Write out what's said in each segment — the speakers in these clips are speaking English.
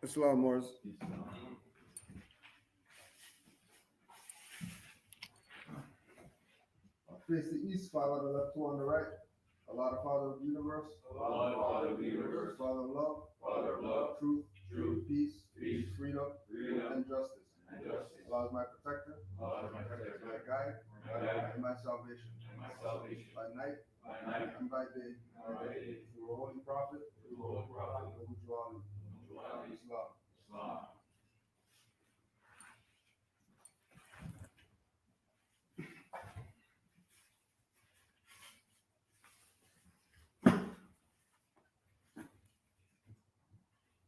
Islam Wars. Face the east, follow the left two on the right. Allah, the Father of the universe. Allah, the Father of the universe. Father of love. Father of love. Truth. Truth. Peace. Peace. Freedom. Freedom. And justice. And justice. Allah is my protector. Allah is my protector. My guide. My guide. And my salvation. And my salvation. By night. By night. And by day. And by day. Through a holy prophet. Through a holy prophet. Islam. Islam.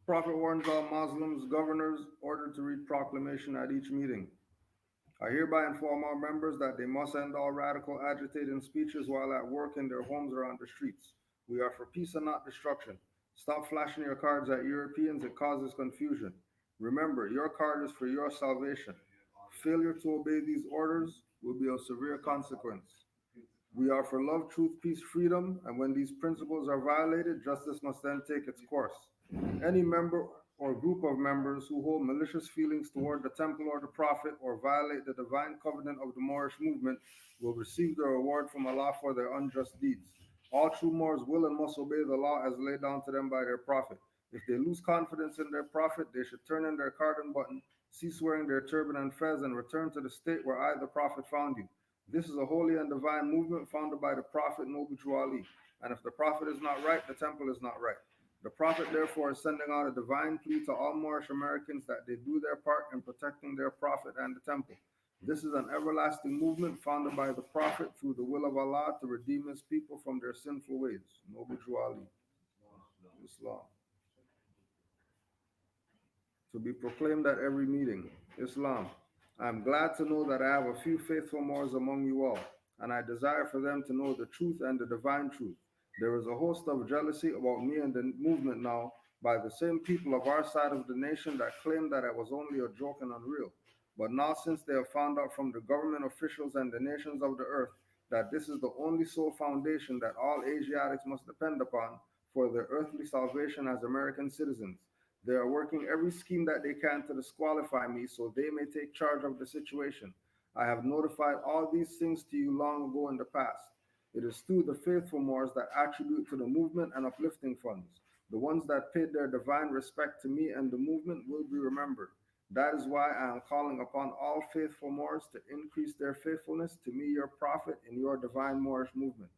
Prophet warns all Muslims, governors, ordered to read proclamation at each meeting. I hereby inform our members that they must end all radical agitating speeches while at work in their homes or on the streets. We are for peace and not destruction. Stop flashing your cards at Europeans, it causes confusion. Remember, your card is for your salvation. Failure to obey these orders will be of severe consequence. We are for love, truth, peace, freedom, and when these principles are violated, justice must then take its course. Any member or group of members who hold malicious feelings toward the temple or the prophet or violate the divine covenant of the Moorish movement will receive the reward from Allah for their unjust deeds. All true Moors will and must obey the law as laid down to them by their prophet. If they lose confidence in their prophet, they should turn in their cardon button, cease wearing their turban and fez, and return to the state where I, the prophet, found you. This is a holy and divine movement founded by the Prophet Noble True Ali. And if the Prophet is not right, the temple is not right. The Prophet, therefore, is sending out a divine plea to all Moorish Americans that they do their part in protecting their Prophet and the temple. This is an everlasting movement founded by the Prophet through the will of Allah to redeem his people from their sinful ways. Noble True Ali. Islam. To be proclaimed at every meeting. Islam. I am glad to know that I have a few faithful Moors among you all, and I desire for them to know the truth and the divine truth. There is a host of jealousy about me and the movement now by the same people of our side of the nation that claim that it was only a joke and unreal. But now, since they have found out from the government officials and the nations of the earth that this is the only sole foundation that all Asiatics must depend upon for their earthly salvation as American citizens, they are working every scheme that they can to disqualify me so they may take charge of the situation. I have notified all these things to you long ago in the past. It is through the faithful Moors that attribute to the movement and uplifting funds. The ones that paid their divine respect to me and the movement will be remembered. That is why I am calling upon all faithful Moors to increase their faithfulness to me, your prophet, in your divine Moorish movement.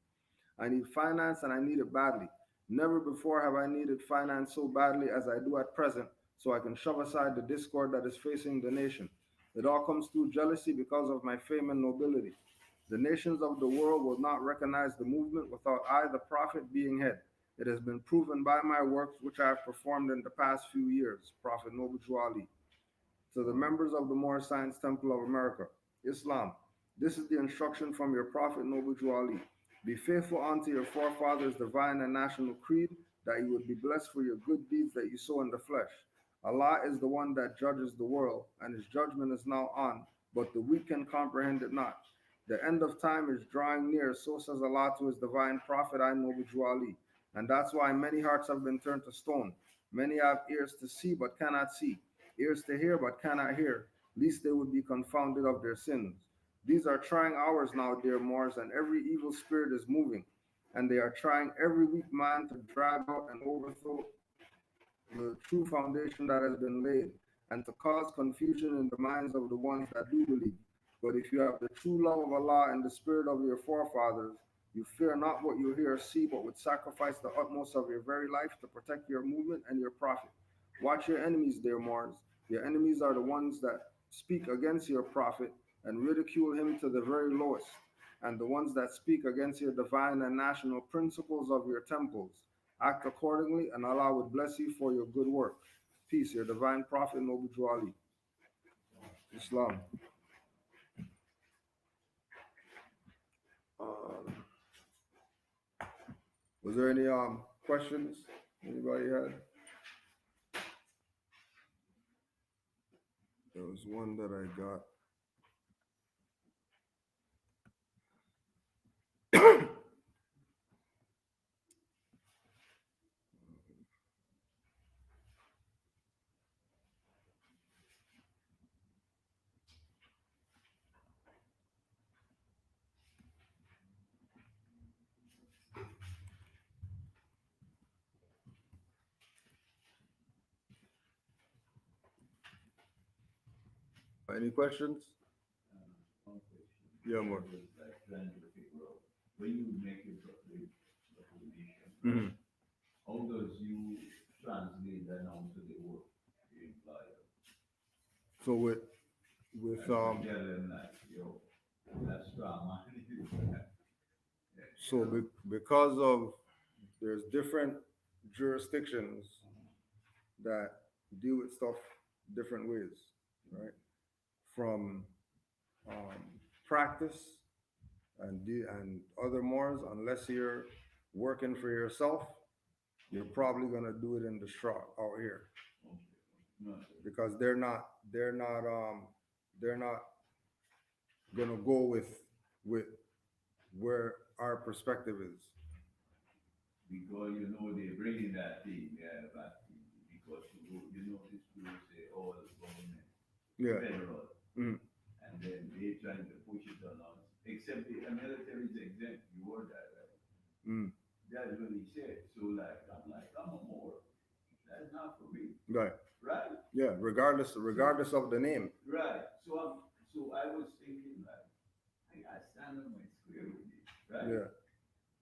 I need finance and I need it badly. Never before have I needed finance so badly as I do at present, so I can shove aside the discord that is facing the nation. It all comes through jealousy because of my fame and nobility. The nations of the world will not recognize the movement without I, the prophet, being head. It has been proven by my works which I have performed in the past few years. Prophet Noble True Ali. To the members of the Moorish Science Temple of America, Islam. This is the instruction from your Prophet Noble True Ali. Be faithful unto your forefathers' divine and national creed, that you would be blessed for your good deeds that you sow in the flesh. Allah is the one that judges the world, and his judgment is now on, but the weak can comprehend it not. The end of time is drawing near, so says Allah to his divine prophet, I Noble True Ali. And that's why many hearts have been turned to stone. Many have ears to see but cannot see, ears to hear but cannot hear, lest they would be confounded of their sins. These are trying hours now, dear Moors, and every evil spirit is moving, and they are trying every weak man to drag out and overthrow the true foundation that has been laid, and to cause confusion in the minds of the ones that do believe. But if you have the true love of Allah and the spirit of your forefathers, you fear not what you hear or see, but would sacrifice the utmost of your very life to protect your movement and your prophet. Watch your enemies, dear Moors. Your enemies are the ones that speak against your prophet and ridicule him to the very lowest, and the ones that speak against your divine and national principles of your temples. Act accordingly, and Allah would bless you for your good work. Peace, your divine prophet, Noble True Ali. Islam. Was there any questions anybody had? There was one that I got. Any questions? One question. Yeah, I more. was like trying to figure out when you make a proclamation, Hmm. how does you translate that now to the work the employer? So with And to tell them like, yo, that's strong man. so because of there's different jurisdictions that deal with stuff different ways, right? From practice and other mores, unless you're working for yourself, you're probably gonna do it in the straw out here No, because they're not gonna go with where our perspective is. because you know they bringing that thing, back to you because you know this people say all the government Yeah. federal, Mm. and then they trying to push it on us. Except the military is exempt. You heard that, right? Mm. That's what he said. So like I'm a more. That's not for me, Right. right? Yeah. Regardless of the name. Right. So I was thinking like I got stand on my square with this, right? Yeah.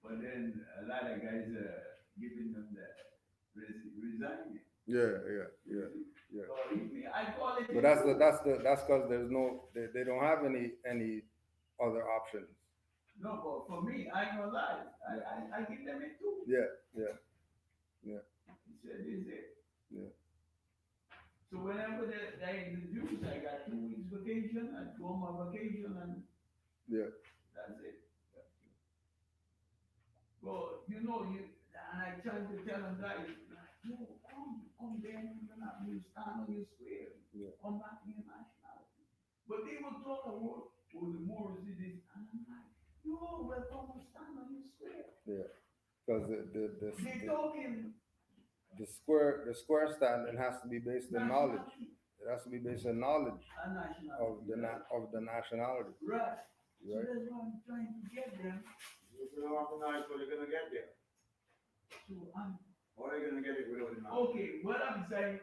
But then a lot of guys are giving them that resigning. Yeah. Yeah. Yeah. Yeah. So I call it. But that's because there's no they don't have any other options. No, but for me, I ain't gonna lie. I give them it too. Yeah. Yeah. Yeah. He said, this is it. Yeah. So whenever they introduce, I got 2 weeks vacation, I go on my vacation, and Yeah. that's it. Well, you know, and I try to tell them guys, like, yo, come there, you're not, you stand on your square, Yeah. come back to your nationality. But they will talk about, well, the Moors did this, and I'm like, yo, well, come stand on your square. Yeah. Because They talking the square standing has to be based on knowledge. nationality It has to be based on knowledge and nationality. of the nationality. Right. So Right. that's why I'm trying to get them. If you don't recognize where they're gonna get there, So I'm or they're gonna get it without the knowledge. okay. What I'm saying,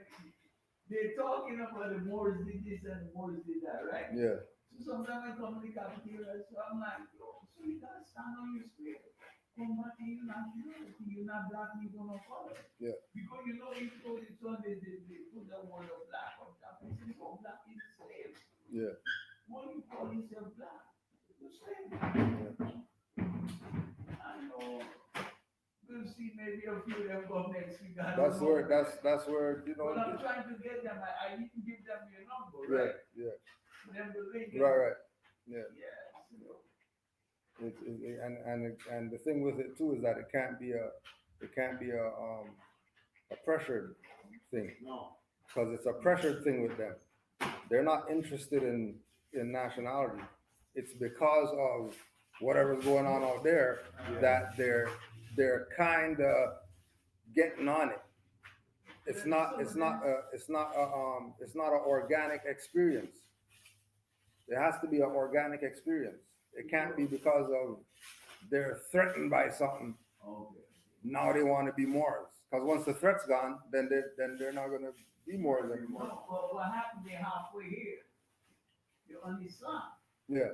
they're talking about the Moors did this and the Moors did that, right? Yeah. So sometimes I come to the cafeteria, so I'm like, yo, so you gotta stand on your square. Come back and you're nationality. You're not black, you don't know color. Yeah. Because you know, if you go to Sunday, they put the word of black or black. They say, oh, black is a slave. Yeah. What you call yourself black? You're slave. Yeah. I know. We'll see maybe a few of them come next week. I don't That's know. where you know. But I'm trying to get them. I didn't give them your number, Yeah. right? Yeah. Them the link. Right. Yeah. Yes. And the thing with it too is that it can't be a pressured thing No. because it's a pressured thing with them. They're not interested in nationality. It's because of whatever's going on out there that they're kind of getting on it. It's not an organic experience. It has to be an organic experience. It can't be because of they're threatened by something. Okay. Now they want to be Moors. Because once the threat's gone, then they're not going to be Moors anymore. No, well, what happened? They're halfway here. They're on his son. Yeah.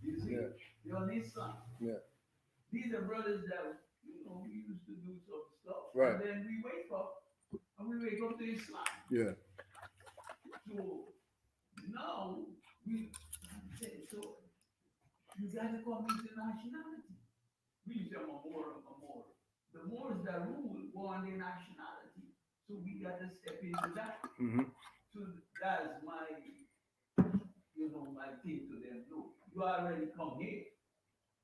You see? Yeah. They're on his son. Yeah. These are brothers that, you know, we used to do some stuff. Right. And then we wake up to Islam. Yeah. So now we say, so you gotta come into nationality. We say I'm a Moor. The Moors that rule go on their nationality. So we gotta step into that. Mm-hmm. So that's my, my thing to them. Look, you already come here.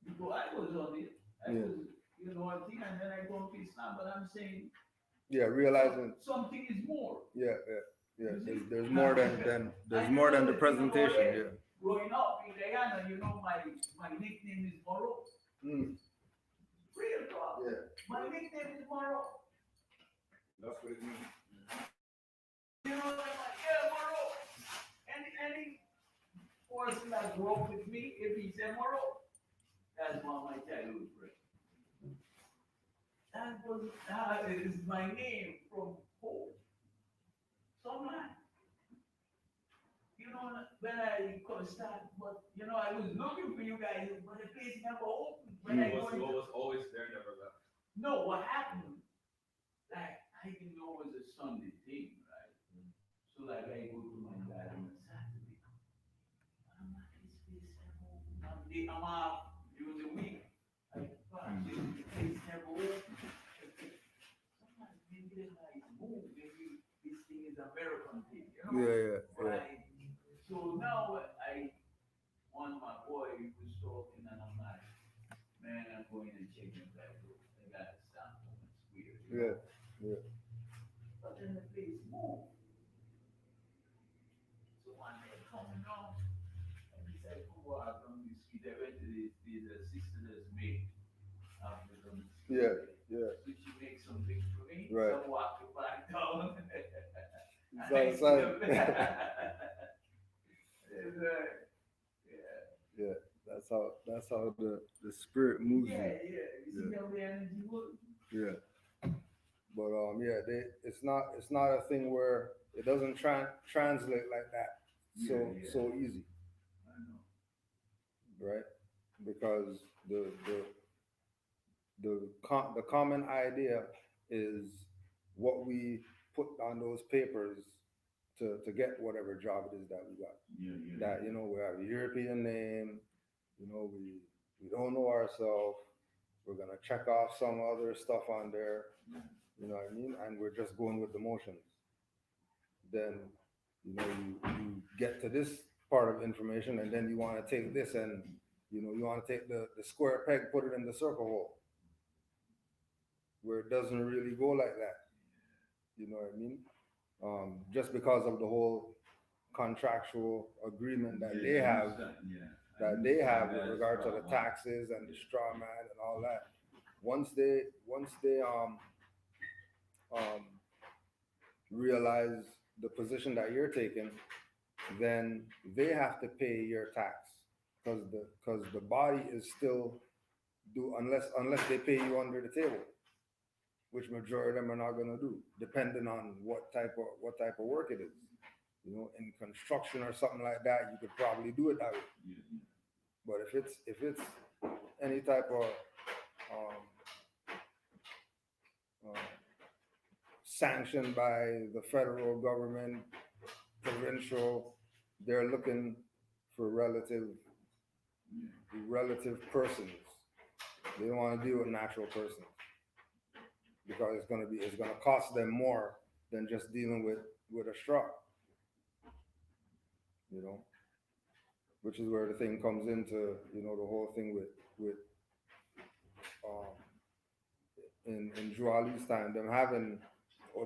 Because I was on it. I was, I think, and then I come to Islam, but I'm saying. Yeah, realizing. Something is more. Yeah. There's more than the presentation. Yeah. Growing up in Guyana, my nickname is Moro. Mm. Real talk. Yeah. My nickname is Moro. That's what it means. Moro. Any person that grew up with me, if he said Moro, that's one of my childhood friends. That is my name from home. Someone, when I could start, but I was looking for you guys, but the place never opened. When I What go into, was always there, never left. no, what happened? Like I didn't know it was a Sunday thing, right? So like I go to my dad on a Saturday. I'm like, this place never opened. I'm off during the week. I thought this place never opened. Sometimes maybe they might move. Maybe this thing is American thing, Yeah. Right. So now one of my boy was talking, and I'm like, man, I'm going to check it back. I got to stop. It's weird. Yeah. But then the place moved. So one day coming on, and he said, "Oh, I've done this street. I went to this sister that's made after the street. Yeah. So she makes some things for me. Right. So I walk it back down. It's outside. It's, Yeah. That's how the spirit moves yeah. you. You see how the energy works? Yeah. But it's not a thing where it doesn't translate like that so easy, I know. right? Because the common idea is what we put on those papers to get whatever job it is that we got. Yeah. That we have a European name, we don't know ourselves. We're gonna check off some other stuff on there. You know what I mean? And we're just going with the motions. Then, you get to this part of information, and then you want to take this and, you want to take the square peg, put it in the circle hole, where it doesn't really go like that. You know what I mean? Just because of the whole contractual agreement that they have, with regard to the taxes and the straw man and all that. Once they realize the position that you're taking, then they have to pay your tax, because the body is still unless they pay you under the table, which majority of them are not going to do, depending on what type of work it is. In construction or something like that, you could probably do it that way. But if it's any type of sanctioned by the federal government, provincial, they're looking for relative persons. They don't want to deal with natural persons, because it's gonna cost them more than just dealing with a straw. Which is where the thing comes into, the whole thing with in Juali's time, them having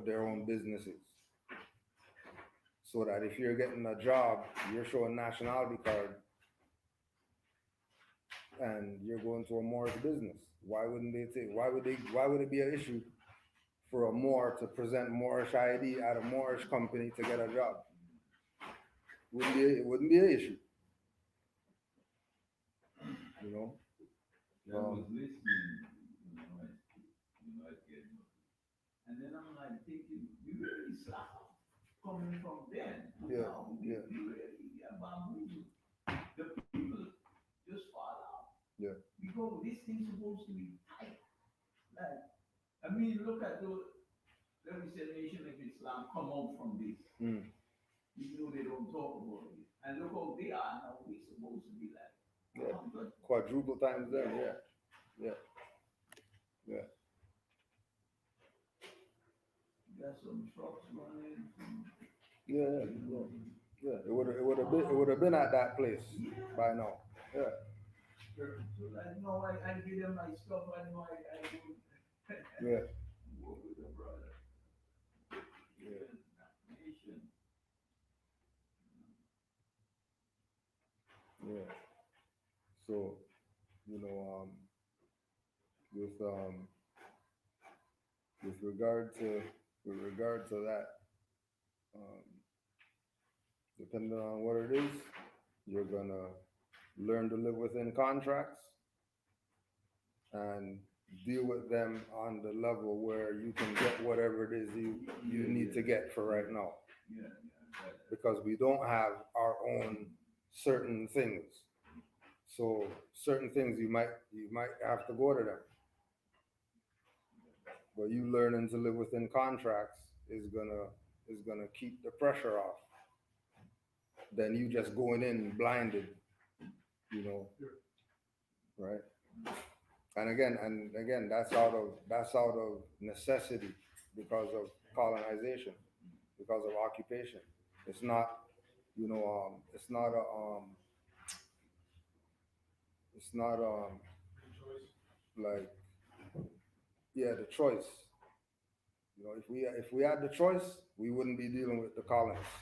their own businesses, so that if you're getting a job, you're showing nationality card, and you're going to a Moorish business. Why would it be an issue for a Moor to present Moorish ID at a Moorish company to get a job? It wouldn't be an issue. I was listening, again. And then I'm like thinking, you really slow coming from them. Yeah. You really bamboozle. The people just fall out. Yeah. Because this thing's supposed to be tight. Like, I mean, look at let me say, Nation of Islam come out from this. Even though they don't talk about it. And look how they are now. We're supposed to be like, Quadruple times them. Yeah. Got some trucks running. Yeah. It would have been at that place by now. Yeah. So like, I give them my stuff. I know I do. Yeah. Work with the brother. Yeah. Nation. Yeah. So, with regard to that, depending on what it is, you're gonna learn to live within contracts and deal with them on the level where you can get whatever it is you need to get for right now. Yeah. because we don't have our own certain things. So certain things you might have to go to them. But you learning to live within contracts is gonna keep the pressure off. Than you just going in blinded, you know. Right? And again, that's out of necessity because of colonization, because of occupation. It's not, it's not like, yeah, the choice. You know, if we had the choice, we wouldn't be dealing with the colonists.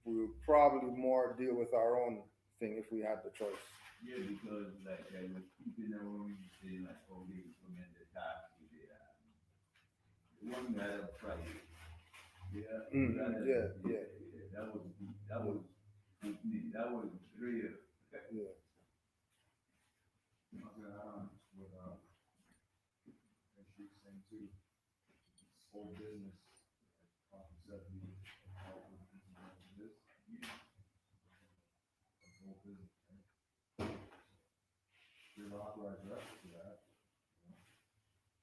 We would probably more deal with our own thing if we had the choice. Yeah, because like I was keeping the room saying like, oh, they implement the tax with the one that had a price. Yeah, Yeah. that was real. Yeah. With as she was saying too, this whole business, like 70, this, the whole business, right? You're an authorized rep to that. You know,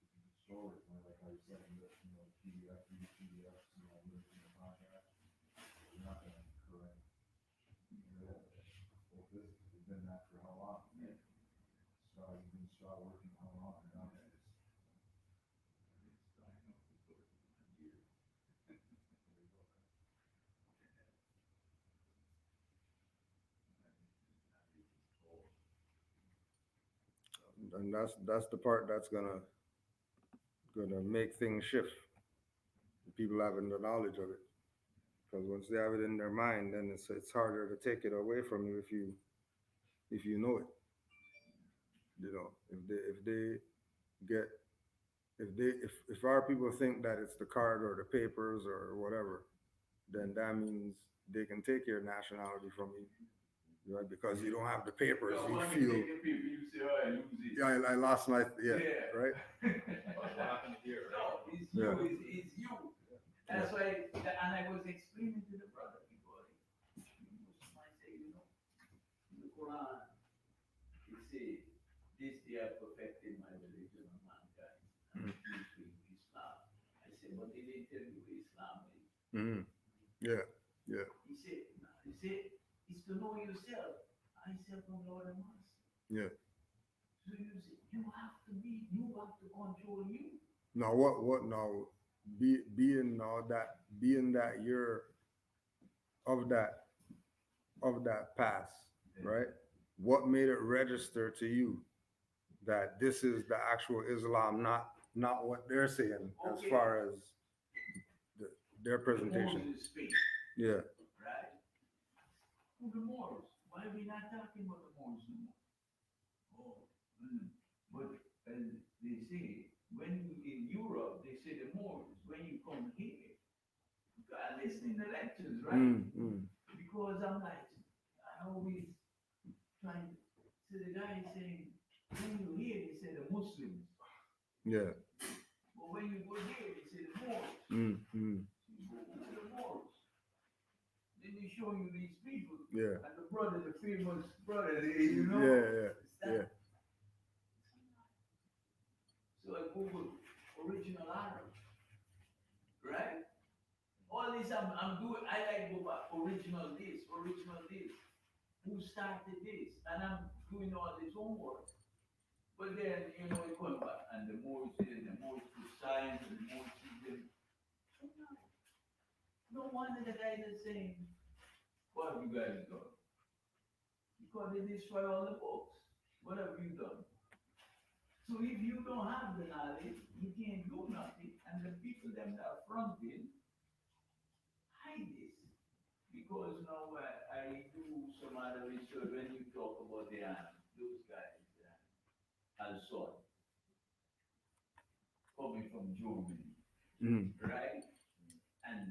you can store it, like how you said, PDF, PDFs, live in the contract. You're not gonna correct. Whole business, you've been that for how long? Yeah. So you can start working how long now? And that's the part that's gonna make things shift. People having the knowledge of it, because once they have it in their mind, then it's harder to take it away from you if you know it. You know, if they get if our people think that it's the card or the papers or whatever, then that means they can take your nationality from you, right? Because you don't have the papers, you feel. You say, oh, I lose it. Yeah, I lost my right. What happened here? No, it's you, Yeah. it's you. That's why, and I was explaining to the brother before, Muslim, I say, in the Quran, it says, this day I perfected my religion on mankind, and Islam. I said, but they didn't tell you what Islam is. Mm-hmm. Yeah. He said, it's to know yourself. I said, from Lord and Master. Yeah. So you say, you have to control you. Now what now being that you're of that past, right? What made it register to you that this is the actual Islam, not what they're saying as Okay. far as their presentation? The Moses speech, Yeah. right? Who the Moors? Why are we not talking about the Moors no more? Oh, but as they say, when you in Europe, they say the Moors. When you come here, you gotta listen to lectures, right? Because I'm like, I always trying to. So the guy is saying, when you hear, they say the Muslims. Yeah. But when you go there, they say the Moors. You go to the Moors. Then they show you these people. Yeah. And the brother, the famous brother, Yeah. So I Googled original Arab, right? All this I'm doing, I like go back, original this. Who started this? And I'm doing all this homework. But then, it comes back, and the more you see, the more you science, and the more you see them. No wonder the guys are saying, what have you guys done? Because they destroy all the books. What have you done? So if you don't have the knowledge, you can't do nothing. And the people them that are fronting hide this. Because now I do some other research when you talk about those guys, Al-Saud, coming from Germany, right? And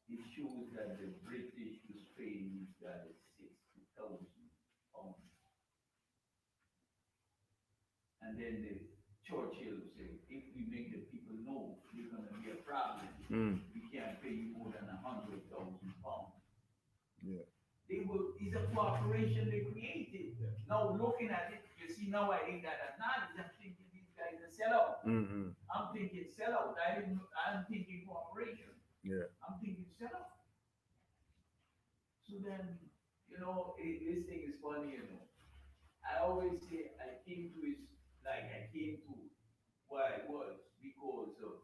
it shows that the British was paying these guys 60,000 pounds. And then the Churchill said, if we make the people know there's going to be a problem, we can't pay you more than 100,000 £100,000. Yeah. It's a corporation they created. Now looking at it, you see now I ain't got a knowledge. I'm thinking these guys are sellout. Mm-hmm. I'm thinking sellout. I'm thinking corporation. Yeah. I'm thinking sellout. So then, this thing is funny. I always say I came to it like I came to why it was because of,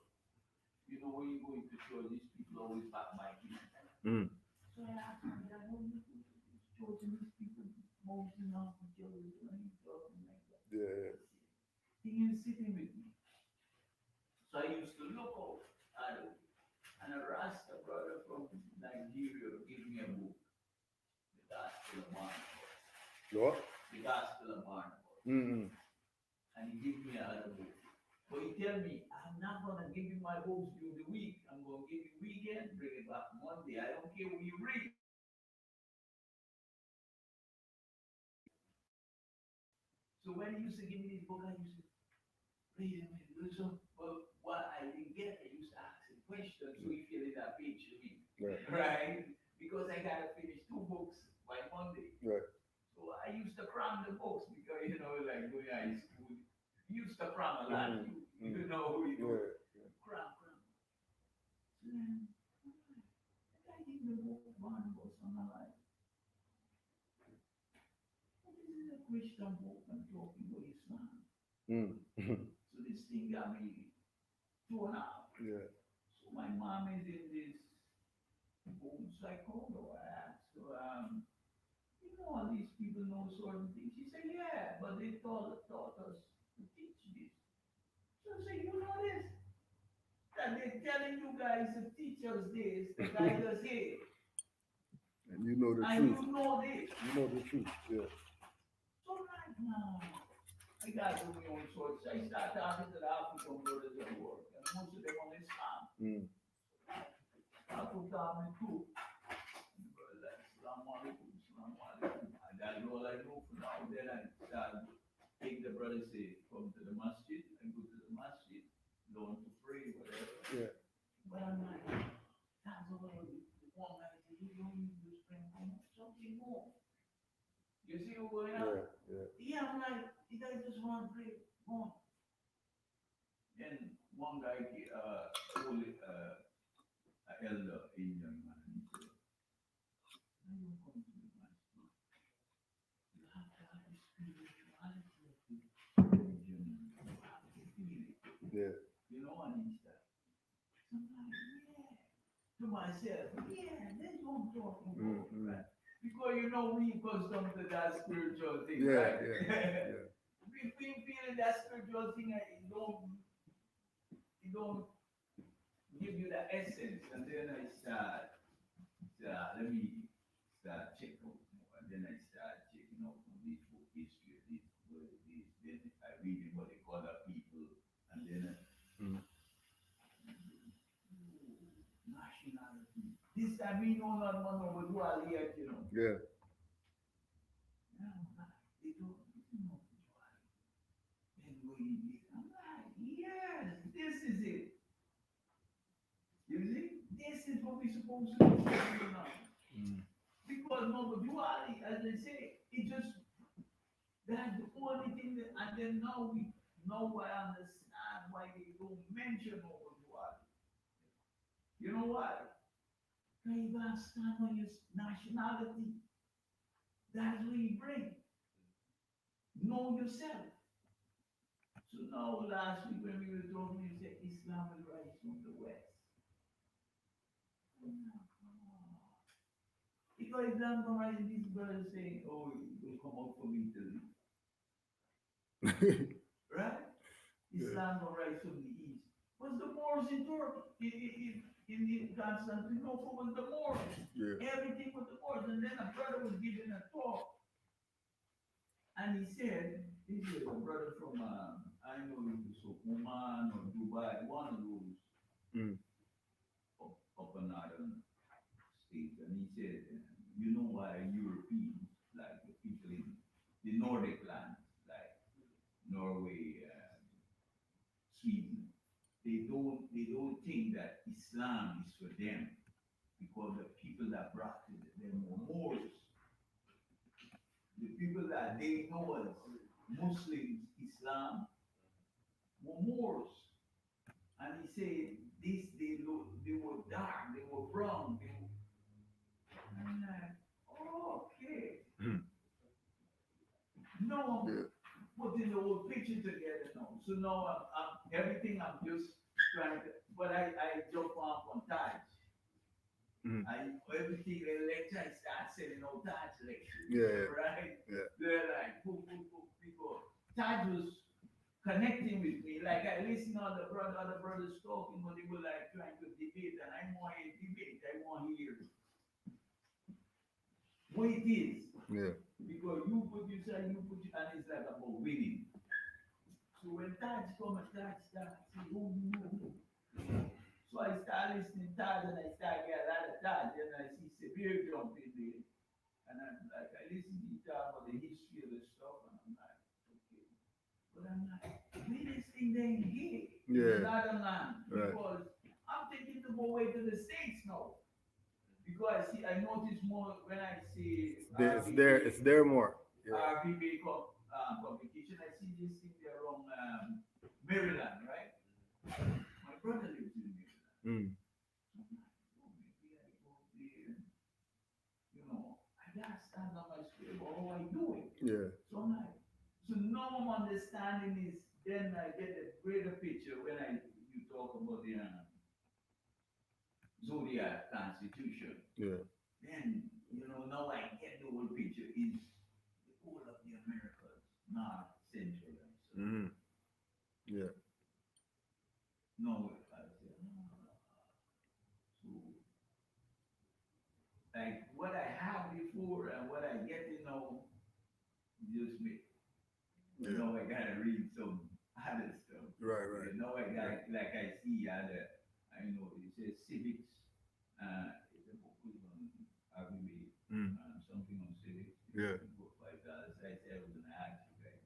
when you go into church, these people always backbiting. Mm. So I asked him, I know you go to this church and these people mounting off each other and talking like that. Yeah. He is sitting with me. So I used to look out at it. And a Rasta brother from Nigeria gave me a book, The Gospel of Barnabas. What? The Gospel of Barnabas. Mm-hmm. And he gave me another book. But he tell me, I'm not gonna give you my books during the week. I'm gonna give you weekend, bring it back Monday. I don't care what you read. So when he used to give me this book, I used to read him and listen. But what I didn't get, I used to ask him questions. So he filled in that page to me. Right. Right? Because I gotta finish 2 books by Monday. Right. So I used to cram the books because like going to high school, you used to cram a lot. You know, cram. So then, I think the book Barnabas on the life. This is a Christian book and talking about Islam. Mm-hmm. So this thing got me thrown out. Yeah. So my mom is in this home psychology. I asked her, all these people know certain things. She said, yeah, but they taught us to teach this. So I said, you know this? That they're telling you guys to teach us this, to guide us here. And you know the And truth. you know this. You know the truth. Yeah. So like, nah, I got to do my own source. I start talking to the African brothers at work, and most of them on Islam. Mm. I put down my too. Assalamu alaikum, assalamu alaikum. And that's all I know for now. Then I start take the brother say, come to the masjid, and go to the masjid, learn to pray, whatever. Yeah. But I'm like, that's all I do. One guy said, you don't need to spend something more. You see what's going on? Yeah. Yeah, I'm like, you guys just want to pray more. Then one guy told an elder Indian man, he said, when you come to the masjid, you have to have the spirituality of the religion. You have to feel it. Yeah. And he said, so I'm like, yeah. To myself, yeah, that's what I'm talking about, right? Because we accustomed to that spiritual thing, Yeah. right? Yeah. We feeling that spiritual thing, it don't give you the essence. And then I start, let me start checking out more. And then I start checking out on this book history, this, then I read what they call the people, and then nationality. This time we know not one over dual yet, Yeah. They don't know dual. Then we I'm like, yes, this is it. You see, this is what we're supposed to do now. Because number duality, as they say, it just that's the only thing that, and then now I understand why they don't mention over duality. You know why? Because you gotta stand on your nationality. That's what you bring. Know yourself. So now last week when we were talking, you said Islam is right from the West. Because Islam come right, these brothers saying, oh, it will come out from Italy. Right? Islam come right from the East. What's the Moors in Turkey? In Constantinople was the Moors. Yeah. Everything was the Moors. And then a brother was giving a talk. And he said, this is a brother from, I know it was Oman or Dubai, one of those up in northern states. And he said, you know why Europeans, like the people in the Nordic lands, like Norway, Sweden, they don't think that Islam is for them. because the people that practice it, they were Moors. The people that they know as Muslims, Islam, were Moors. And he said, this, they were dark, they were brown, they were, I'm like, oh, okay. Now I'm Yeah. putting the whole picture together now. So now I'm everything I'm just trying to, but I jump on touch. Mhm. Everything the lecture I start selling out touch lecture. Yeah, Right? yeah. They're like, because touch was connecting with me. Like I listen to other brothers talking, but they were like trying to debate, and I want to debate. I want to hear what it is. Yeah. Because you put yourself, and it's like about winning. So when touch come and touch start, see who you know. So I start listening touch and I start get a lot of touch, and I see severe jump in there. And I'm like, I listen to you talk about the history of the stuff, and I'm like, okay. But I'm like, where this thing then get? Yeah. Another land. Right. Because I'm thinking to go away to the States now. Because I notice more when I see It's there more. Yeah. RBB competition, I see this thing there on Maryland, right? My brother lives in Maryland. Mm. So I'm like, oh, maybe I go there. You know, I gotta stand on my square, but how I do it? Yeah. So I'm like, so now I'm understanding this. Then I get a greater picture when you talk about the zodiac constitution. Yeah. Then now I get the whole picture is the whole of the Americas, not Central and South. Mm-hmm. Yeah. No, I said, so like what I had before and what I get to know, just me. Yeah. I gotta read some other stuff. Right. Right. I got like I see other. I know it says civics. It's a book on RBB, Mm. something on civics. Yeah. For $5. I said I was gonna ask you guys.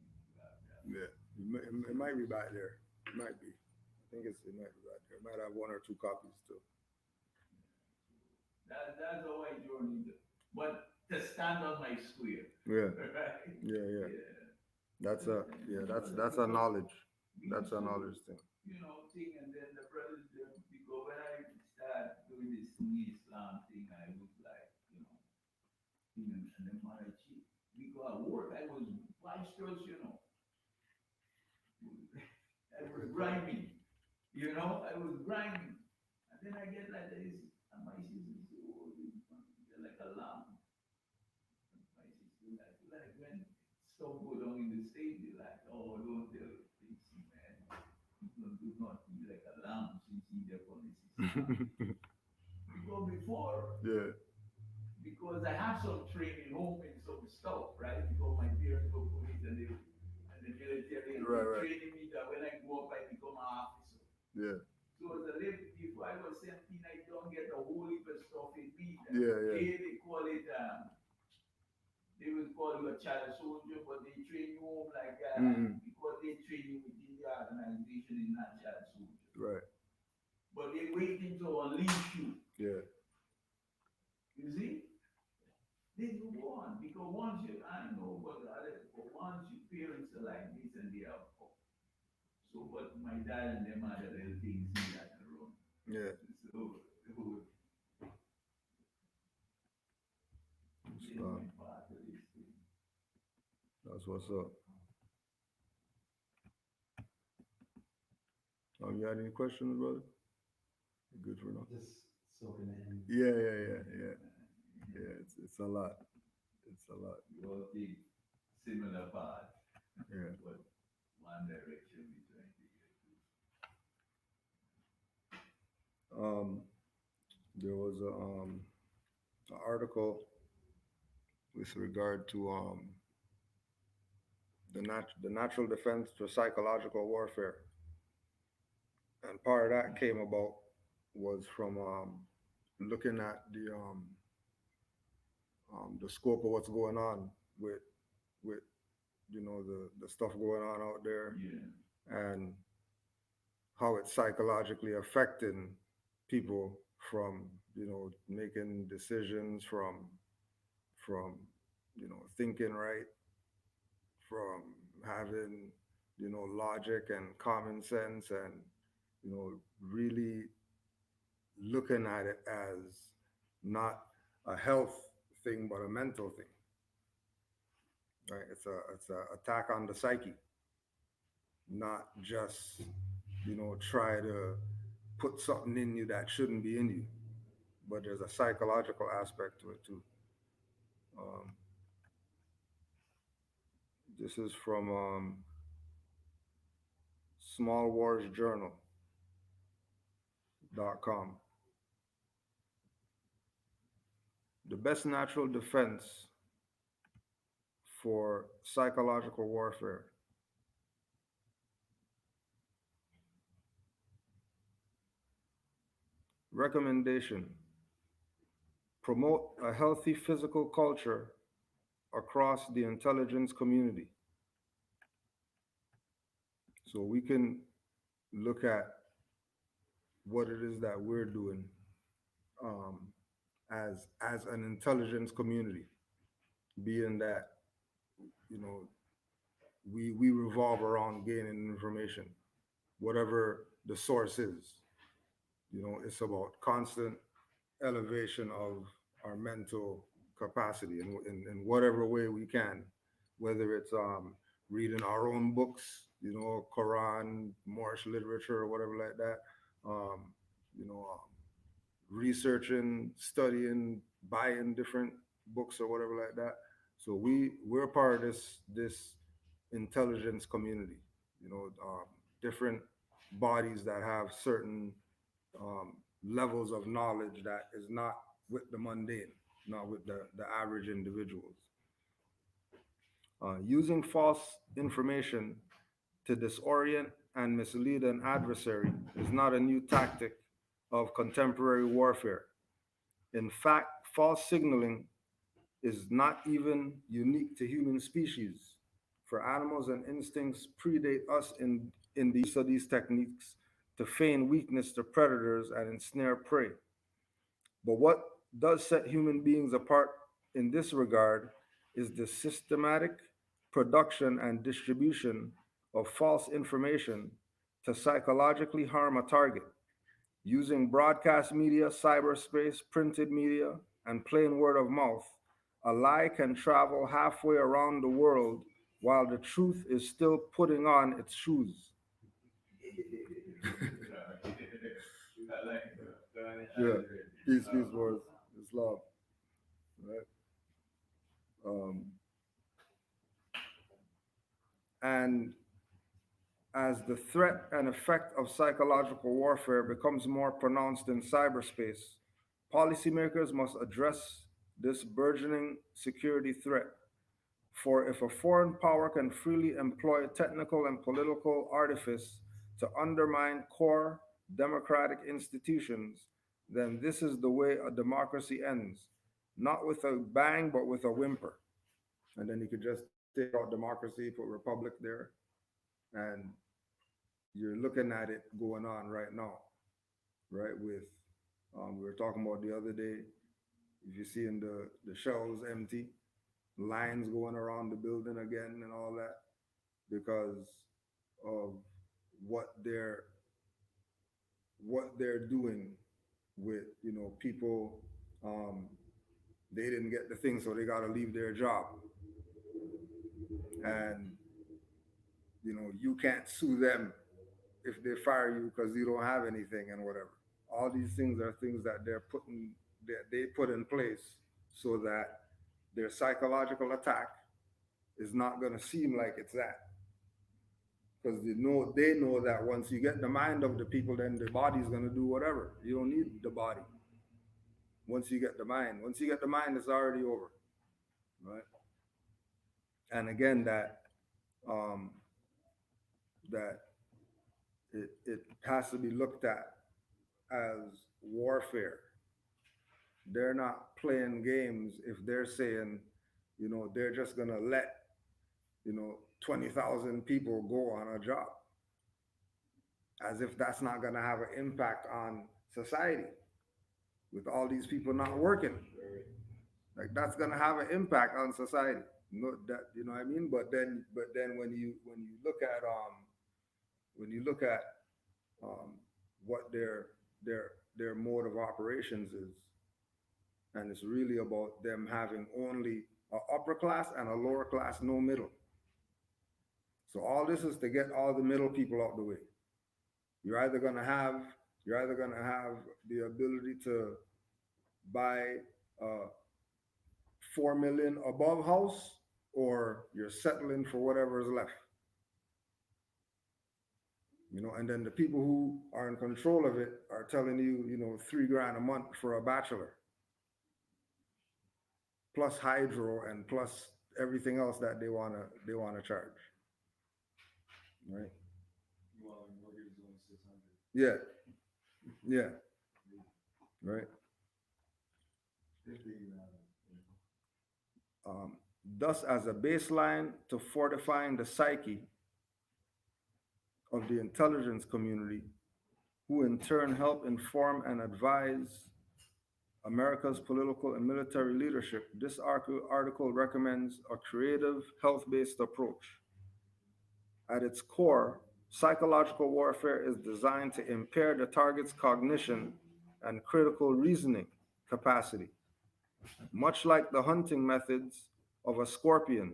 Yeah. It might be back there. It might be. I think it might be back there. It might have one or two copies too. That's how I journeyed. But to stand on my square. Yeah. Right? Yeah. That's a knowledge. That's a knowledge thing. Thing, and then the brothers, because when I started doing this Sunni Islam thing, I was like, and then my chief, because at work, I was boisterous, I was grinding, I was grinding. And then I get like this, and my sister said, oh, you're like a lamb. My sister, like when stuff go down in the state, they're like, oh, don't tell Dixie, man. People do not be like a lamb since he their policies. Because before, Yeah. because I have some training home in some stuff, right? Because my parents were police and the military, and Right. they training me that when I grow up, I become an officer. Yeah. So as a little, before I was 17, I don't get a whole heap of stuff in me. Yeah. They call it, they will call you a child soldier, but they train you home like that because they train you within the organization in not child soldier. Right. But they waiting to unleash you. Yeah. You see? They go on because once I know, but once your parents are like this and they are so, but my dad and them other little things he had to run. Yeah. So, That's what's up. You got any questions, brother? You good for now? Just soaking it in. Yeah. It's a lot. It's a lot. We all take similar paths. Yeah. But one direction we trying to get to. There was an article with regard to the natural defense for psychological warfare, and part of that came about was from looking at the scope of what's going on with the stuff going on out there, Yeah. and how it's psychologically affecting people from making decisions, from thinking right, from having logic and common sense, and really looking at it as not a health thing but a mental thing, right? It's a attack on the psyche, not just try to put something in you that shouldn't be in you, but there's a psychological aspect to it too. um, this is from smallwarsjournal.com. The best natural defense for psychological warfare. Recommendation: promote a healthy physical culture across the intelligence community. So we can look at what it is that we're doing um, as an intelligence community, being that you know we revolve around gaining information, whatever the source is. It's about constant elevation of our mental capacity in whatever way we can, whether it's reading our own books, Quran, Moorish literature, or whatever like that, um, you know, um, researching, studying, buying different books or whatever like that. So we're part of this intelligence community. Different bodies that have certain levels of knowledge that is not with the mundane, not with the average individuals. Using false information to disorient and mislead an adversary is not a new tactic of contemporary warfare. In fact, false signaling is not even unique to human species, for animals and instincts predate us in the use of these techniques to feign weakness to predators and ensnare prey. But what does set human beings apart in this regard is the systematic production and distribution of false information to psychologically harm a target. Using broadcast media, cyberspace, printed media, and plain word of mouth, a lie can travel halfway around the world while the truth is still putting on its shoes. Yeah, peace, wars, Islam, right? Um, and as the threat and effect of psychological warfare becomes more pronounced in cyberspace, policymakers must address this burgeoning security threat. For if a foreign power can freely employ technical and political artifice to undermine core democratic institutions, then this is the way a democracy ends, not with a bang, but with a whimper. And then you could just take out democracy, put republic there, and you're looking at it going on right now, right? With we were talking about the other day, if you're seeing the shelves empty, lines going around the building again and all that, because of what they're doing with people. um, they didn't get the thing, so they got to leave their job, and you can't sue them if they fire you because you don't have anything and whatever. All these things are things that they put in place so that their psychological attack is not going to seem like it's that, because they know that once you get the mind of the people, then the body's going to do whatever. You don't need the body. Once you get the mind, it's already over, right? And again, um, that it has to be looked at as warfare. They're not playing games if they're saying, they're just gonna let 20,000 people go on a job, as if that's not gonna have an impact on society. with all these people not working. Like that's gonna have an impact on society. No, that you know what I mean. But then when you look at um, what their mode of operations is, and it's really about them having only a upper class and a lower class, no middle. So all this is to get all the middle people out the way. You're either gonna have you're either gonna have the ability to buy a 4 million above house, or you're settling for whatever is left. And then the people who are in control of it are telling you, 3 grand a month for a bachelor, plus hydro and plus everything else that they wanna charge, right? Well, mortgage is only 600. Yeah, yeah, right. 50, Thus, as a baseline to fortifying the psyche of the intelligence community, who in turn help inform and advise America's political and military leadership, this article recommends a creative, health based approach. At its core, psychological warfare is designed to impair the target's cognition and critical reasoning capacity, much like the hunting methods of a scorpion,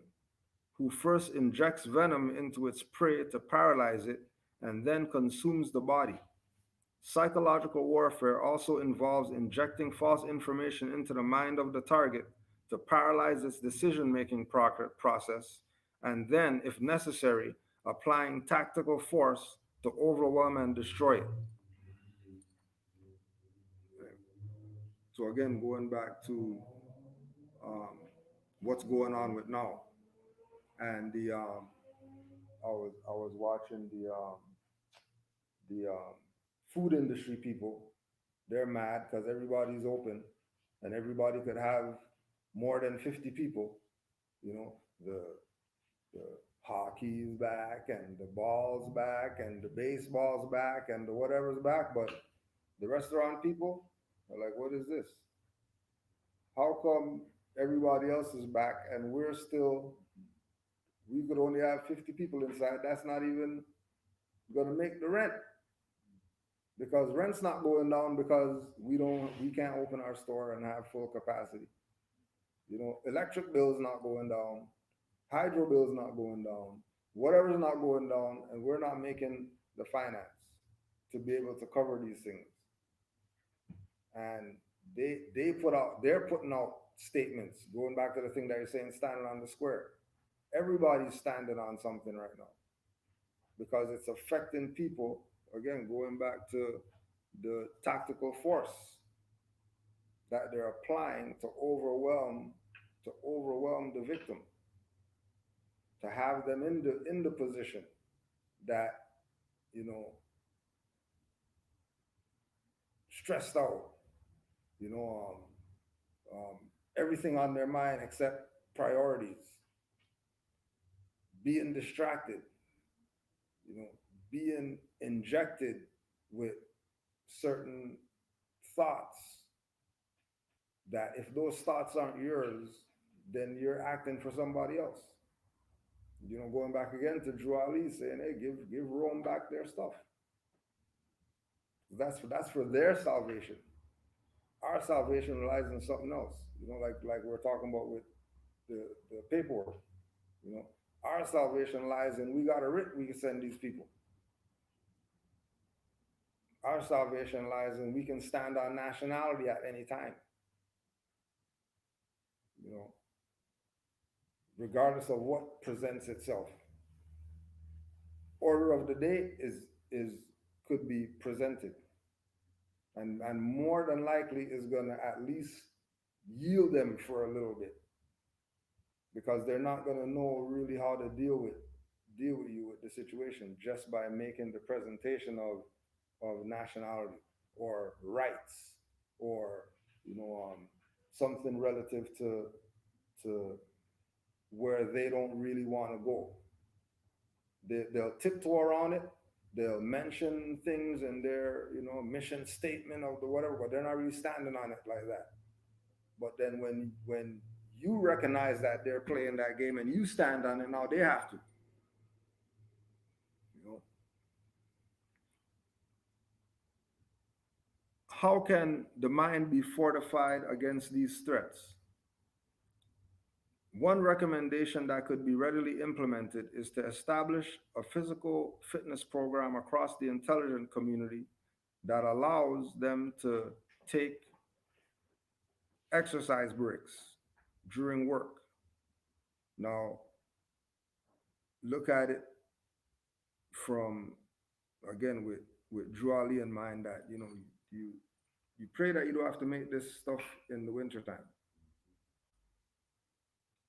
who first injects venom into its prey to paralyze it and then consumes the body. Psychological warfare also involves injecting false information into the mind of the target to paralyze its decision making process, and then, if necessary, applying tactical force to overwhelm and destroy it. So, again, going back to um, what's going on with now, and I was watching the food industry people. They're mad because everybody's open and everybody could have more than 50 people. You know, the hockey's back and the ball's back and the baseball's back and the whatever's back, but the restaurant people are like, what is this? How come everybody else is back and we could only have 50 people inside? That's not even gonna make the rent, because rent's not going down because we can't open our store and have full capacity. Electric bill's not going down, hydro bill's not going down, whatever's not going down, and we're not making the finance to be able to cover these things. And they're putting out statements, going back to the thing that you're saying, standing on the square. Everybody's standing on something right now because it's affecting people. Again, going back to the tactical force that they're applying to overwhelm the victim, to have them in the position that, you know stressed out, you know everything on their mind except priorities, being distracted, being injected with certain thoughts that, if those thoughts aren't yours, then you're acting for somebody else. Going back again to Drew Ali saying, "Hey, give Rome back their stuff." That's for their salvation. Our salvation lies in something else. Like we're talking about with the paperwork. Our salvation lies in, we got a writ we can send these people. Our salvation lies in, we can stand on nationality at any time. You know, Regardless of what presents itself. Order of the day is could be presented, and more than likely is gonna at least yield them for a little bit, because they're not gonna know really how to deal with you with the situation just by making the presentation of nationality or rights, or something relative to where they don't really want to go. They'll tiptoe around it they'll mention things in their, mission statement of the whatever, but they're not really standing on it like that. But then when you recognize that they're playing that game and you stand on it, now they have to. You know, how can the mind be fortified against these threats? One recommendation that could be readily implemented is to establish a physical fitness program across the intelligent community that allows them to take exercise breaks during work. Now, look at it from, again, with Drew Ali in mind, that you you pray that you don't have to make this stuff in the wintertime.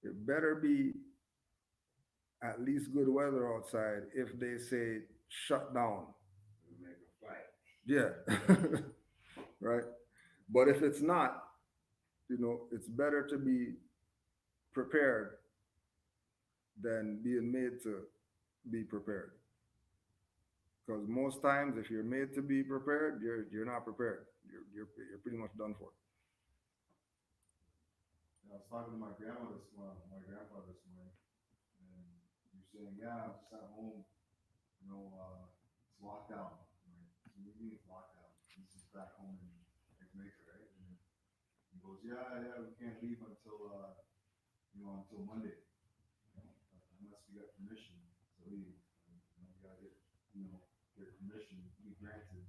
It better be at least good weather outside if they say shut down. Make a flight. Yeah. Right. But if it's not, it's better to be prepared than being made to be prepared. Because most times, if you're made to be prepared, you're not prepared. You're pretty much done for. And I was talking to my grandfather this morning, and he was saying, yeah, I'm just at home, it's lockdown. I'm like, so what do you mean it's lockdown? This is back home in Jamaica, right? And he goes, yeah, we can't leave until Monday, unless we got permission to leave. We gotta get permission to be granted,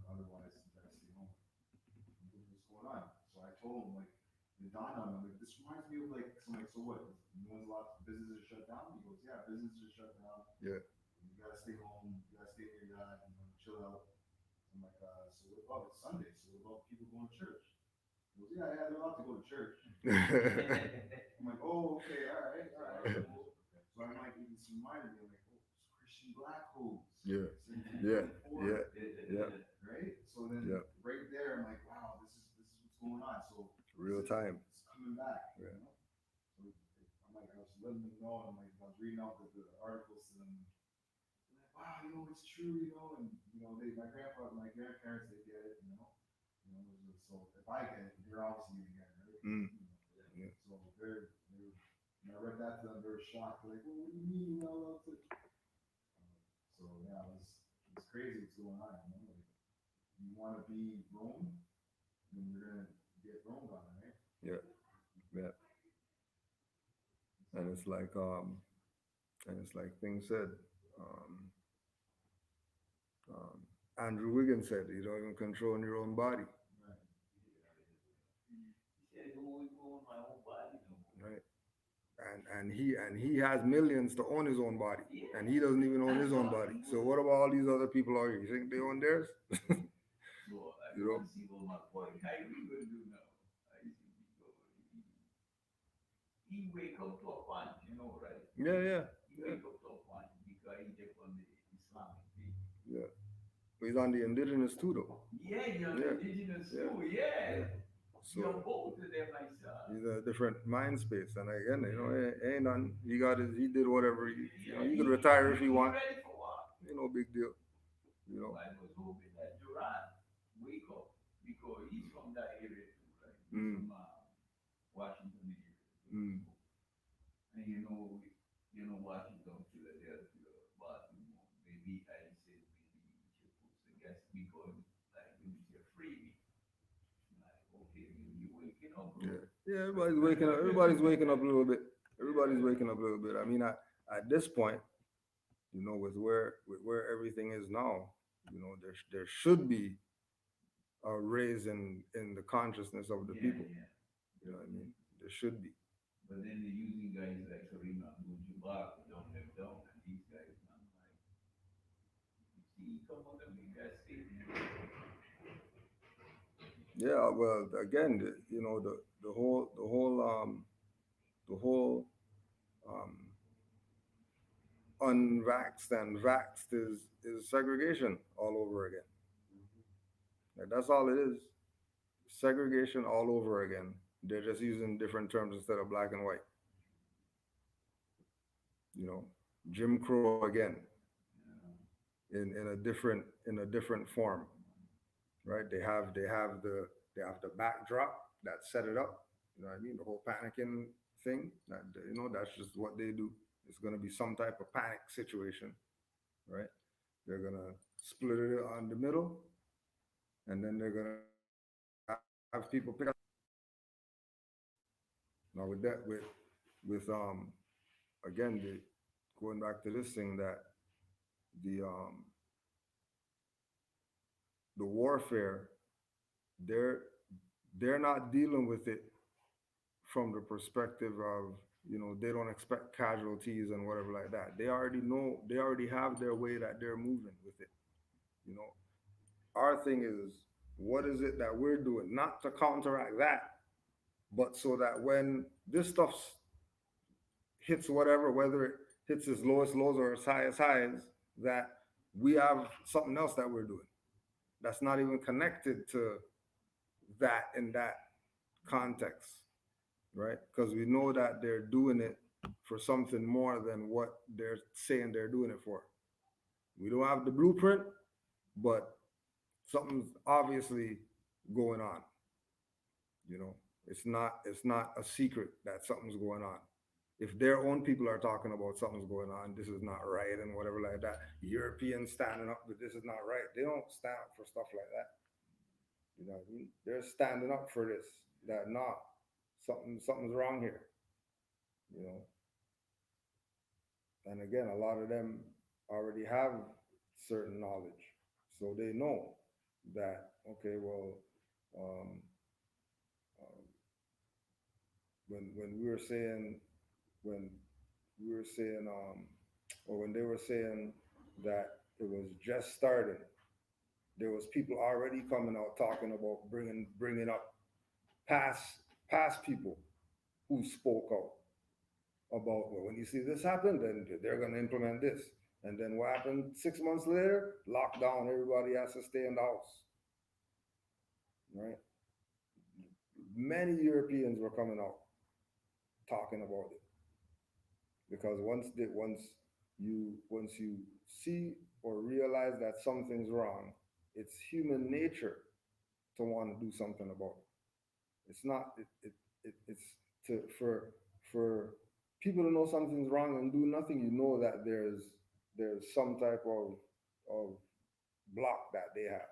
otherwise you gotta stay home. What's going on? So I told him, like, it dawned on him, like, this reminds me of, like, so what? No one's allowed, businesses are shut down? He goes, yeah, businesses are shut down. Yeah. You gotta stay home, you gotta stay near your dad, chill out. I'm like, so what about it's Sunday? So what about people going to church? He goes, yeah, they're allowed to go to church. I'm like, oh, okay, all right. Cool. So I'm like, it just reminded me, I'm like, oh, it's Christian black holes. Yeah. Yeah. Right? So then right there, I'm like, wow, this is what's going on. So Real time. It's coming back. Yeah. So I'm like, I was letting them know, and I was reading out the articles to them. Like, wow, it's true, and my grandparents, they get it, so if I get it, they're obviously gonna get it, right? Mm. Yeah. So they're when I read that to them, they were shocked. Like, well, what do you mean you're not allowed to? So yeah, it's crazy what's going on. Like, you want to be Rome, then you're gonna get Rome on, right? Yeah. And it's like things said. Andrew Wiggins said, you don't even control your own body. Right. He said, "Don't even own my own body no more." Right. And he has millions to own his own body, and he doesn't even own his own body. So what about all these other people out here? You think they own theirs? So I want to see what my boy Kyrie will do now. I see he wake up to a point, right? Yeah. He wake up to a point because he take on the Islamic faith. Yeah. But he's on the indigenous too, though. Yeah, you're indigenous too. Yeah. So you're both of them, like son. he's a different mind space, and again, ain't none. He did whatever. He could retire if he want. Ready for what? Ain't no big deal. I was hoping that Durant wake up because he's from that area too, right? Mm. From Washington area. Mm. And Washington, Philadelphia, Baltimore, maybe I said maybe you should put some gas because like when you say freebie, like okay, you waking up. Yeah, everybody's waking up a little bit. Everybody's waking up a little bit. I mean, at this point, with where everything is now, there should be a raise in the consciousness of the people. Yeah. You know what I mean? There should be. But then they're using guys like Karina Abdul-Jabbar, don't have down, and these guys, I'm like, you see, come on, the big guy statement. Yeah, well, again, the whole unvaxxed and vaxxed is segregation all over again. Like, that's all it is. Segregation all over again. They're just using different terms instead of black and white. Jim Crow again. in a different form, right? They have the backdrop that set it up. You know what I mean? The whole panicking thing. That that's just what they do. It's gonna be some type of panic situation, right? They're gonna split it on the middle, and then they're gonna have people pick up. Now with that, with again, going back to this thing that the the warfare, they're they're not dealing with it from the perspective of they don't expect casualties and whatever like that. They already know, they already have their way that they're moving with it. You know, our thing is, what is it that we're doing, not to counteract that, but so that when this stuff hits whatever, whether it hits its lowest lows or its highest highs, that we have something else that we're doing that's not even connected to that in that context, right? Because we know that they're doing it for something more than what they're saying they're doing it for. We don't have the blueprint, but something's obviously going on. It's not a secret that something's going on. If their own people are talking about something's going on, this is not right and whatever like that. Europeans standing up, but this is not right. They don't stand up for stuff like that. You know what I mean? They're standing up for this. That nah, something's wrong here. You know. And again, a lot of them already have certain knowledge, so they know that okay, well, um, uh, when we were saying when we were saying or when they were saying that it was just starting, there was people already coming out talking about bringing up past people who spoke out about, well, when you see this happen, then they're going to implement this. And then what happened 6 months later? Lockdown. Everybody has to stay in the house, right? Many Europeans were coming out talking about it because once you see or realize that something's wrong, it's human nature to want to do something about it. It's not it's to for people to know something's wrong and do nothing. You know that there's some type of block that they have,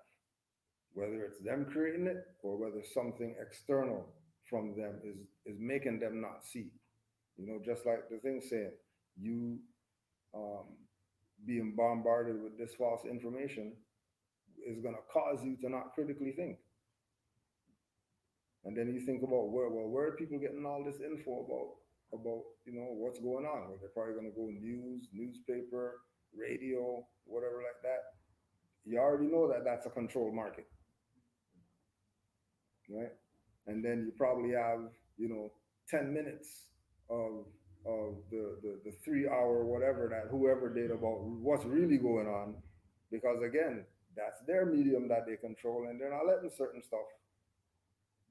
whether it's them creating it or whether something external from them is making them not see. Just like the thing saying, you um, being bombarded with this false information is going to cause you to not critically think. And then you think about where are people getting all this info about what's going on? Well, they're probably going to go newspaper, radio, whatever like that. You already know that that's a controlled market, right? And then you probably have 10 minutes of the 3 hour whatever that whoever did about what's really going on, because again, that's their medium that they control, and they're not letting certain stuff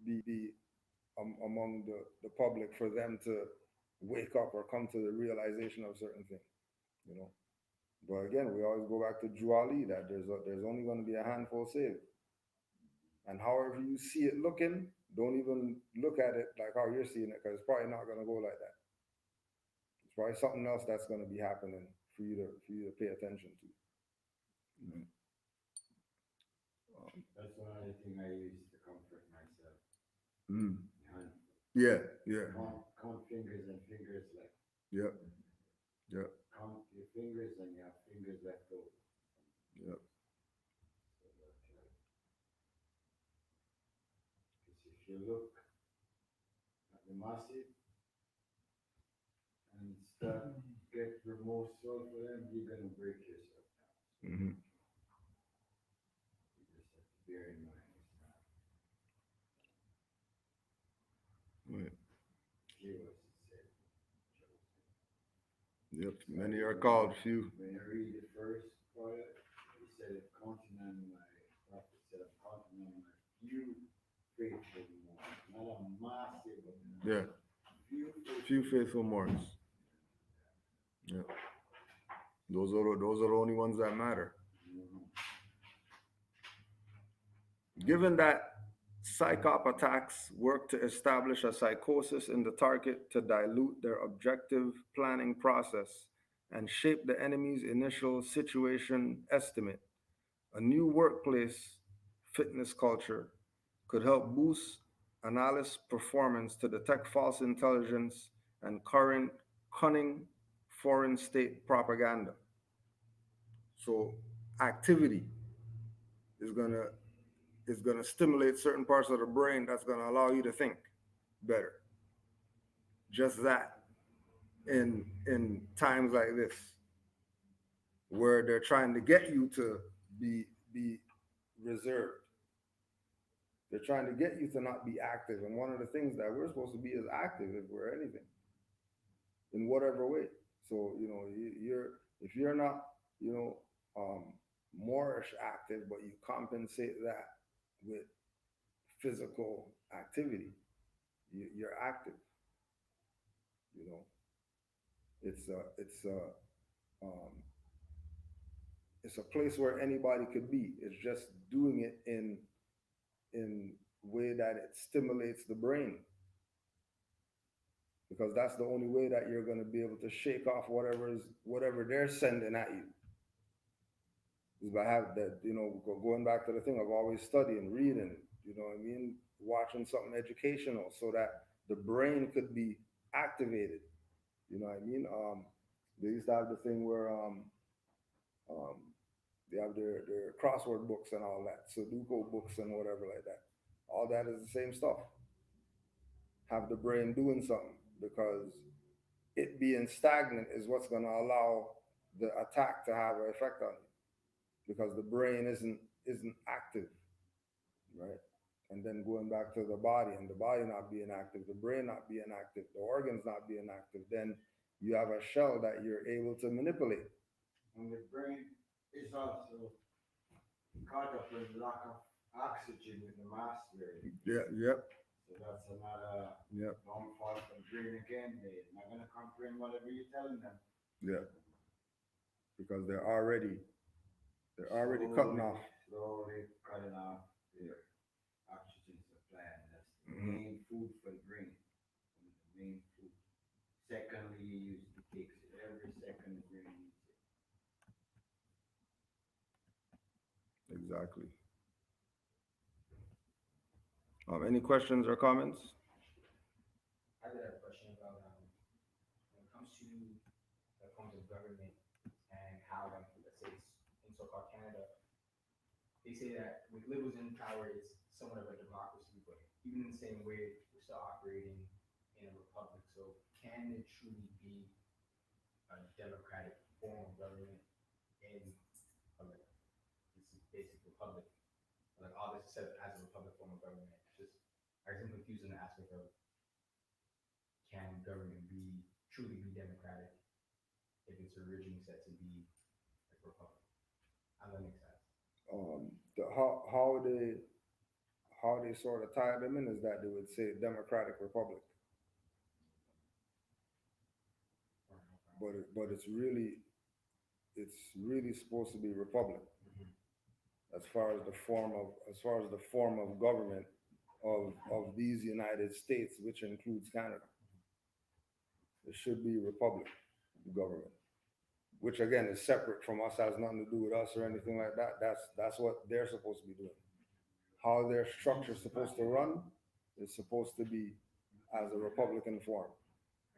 be among the public for them to wake up or come to the realization of certain things. But again, we always go back to Juali, that there's only going to be a handful saved. And however you see it looking, don't even look at it like how you're seeing it, because it's probably not going to go like that. It's probably something else that's going to be happening for you to pay attention to. Mm-hmm. That's one other thing I use to comfort myself. Mm. And Yeah. count fingers and fingers left. Yep. Count your fingers and you have fingers left over. Yep. So that, because if you look at the massive and start get remorseful for them, you're gonna break yourself down. Mm-hmm. You just have to bear in mind it's not Right. few, as it said. Yep. Many are called, few. When you read the first part, he said, counting on my prophet said, I'm counting on my few faithful ones, not a massive, but Yeah. Few faithful ones. Yeah. Those are the only ones that matter. Given that psychop attacks work to establish a psychosis in the target to dilute their objective planning process and shape the enemy's initial situation estimate, a new workplace fitness culture could help boost analyst performance to detect false intelligence and current cunning foreign state propaganda. So activity is gonna stimulate certain parts of the brain that's gonna allow you to think better. Just that in times like this, where they're trying to get you to be reserved. They're trying to get you to not be active. And one of the things that we're supposed to be is active if we're anything, in whatever way. So, you're if you're not, you know, moreish active, but you compensate that with physical activity, you're active. You know, um, it's a place where anybody could be. It's just doing it in way that it stimulates the brain, because that's the only way that you're going to be able to shake off whatever they're sending at you. Is by have that, going back to the thing of always studying, reading, what I mean, watching something educational so that the brain could be activated. You know what I mean? They used to have the thing where um, they have their crossword books and all that, Sudoku books and whatever like that. All that is the same stuff. Have the brain doing something, because it being stagnant is what's going to allow the attack to have an effect on you, because the brain isn't active, right? And then going back to the body, and the body not being active, the brain not being active, the organs not being active, then you have a shell that you're able to manipulate. And the brain is also caught up with lack of oxygen in the master. Yeah, yep, So that's another yep, downfall for the brain again. They're not gonna comprehend whatever you're telling them. yep. Because they're already cutting off. Slowly cutting off their oxygen supply. And that's the Mhm. main food for the brain. One of the main food. Secondly, you use the takes it every second the brain needs it. Exactly. Any questions or comments? I got a question about when it comes to the forms of government and how, like, let's say it's in so-called Canada, they say that with liberals in power, it's somewhat of a democracy, but even in the same way, we're still operating in a republic. So can it truly be a democratic form of government in a, like, this is basic republic? Like all this is said as a republic form of government. It's just I guess I'm confused in the aspect of can government be truly be democratic if it's originally set to be like a republic? How does that make sense? How they sort of tie them in is that they would say Democratic Republic, but it's really supposed to be Republic, as far as the form of government of these United States, which includes Canada. It should be Republic government, which again is separate from us, has nothing to do with us or anything like that. That's what they're supposed to be doing. How their structure is supposed to run is supposed to be as a Republican form.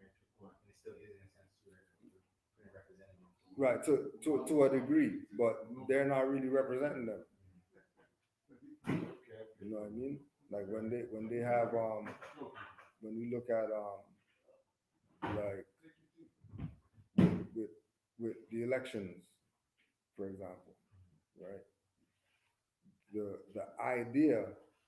And it still is in a sense where we're representing. Right, to a degree, but they're not really representing them. You know what I mean? Like when they have when we look at like with with the elections, for example, right? The idea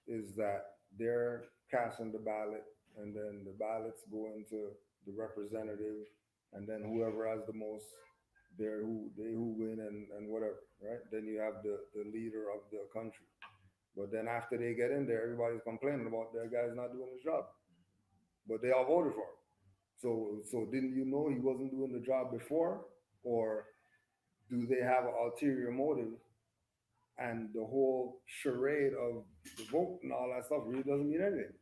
is that they're casting the ballot, and then the ballots go into the representative, and then whoever has the most, who win, and whatever, right? Then you have the leader of the country. But then after they get in there, everybody's complaining about that guy's not doing his job. But they all voted for him. So didn't you know he wasn't doing the job before? Or do they have an ulterior motive and the whole charade of the vote and all that stuff really doesn't mean anything.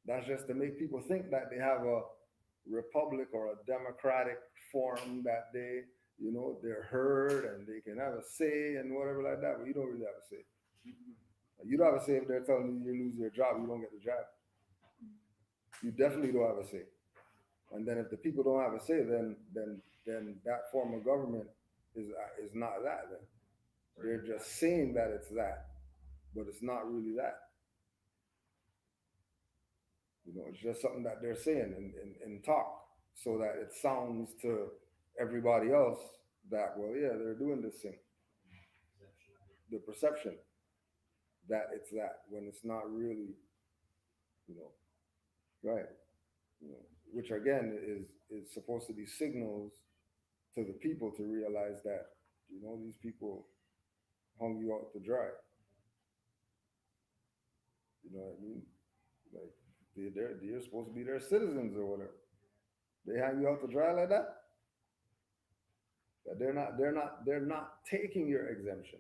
That's just to make people think that they have a republic or a democratic form that they, they're heard and they can have a say and whatever like that. But you don't really have a say. You don't have a say if they're telling you lose your job, you don't get the job. You definitely don't have a say. And then if the people don't have a say, then that form of government is not that. Then they're just saying that it's that, but it's not really that. It's just something that they're saying in talk, so that it sounds to everybody else that, well, yeah, they're doing this thing. The perception that it's that, when it's not really, you know, right. Which again is supposed to be signals to the people to realize that, these people hung you out to dry. You know what I mean? Like they're supposed to be their citizens or whatever. They hang you out to dry like that. That they're not taking your exemption.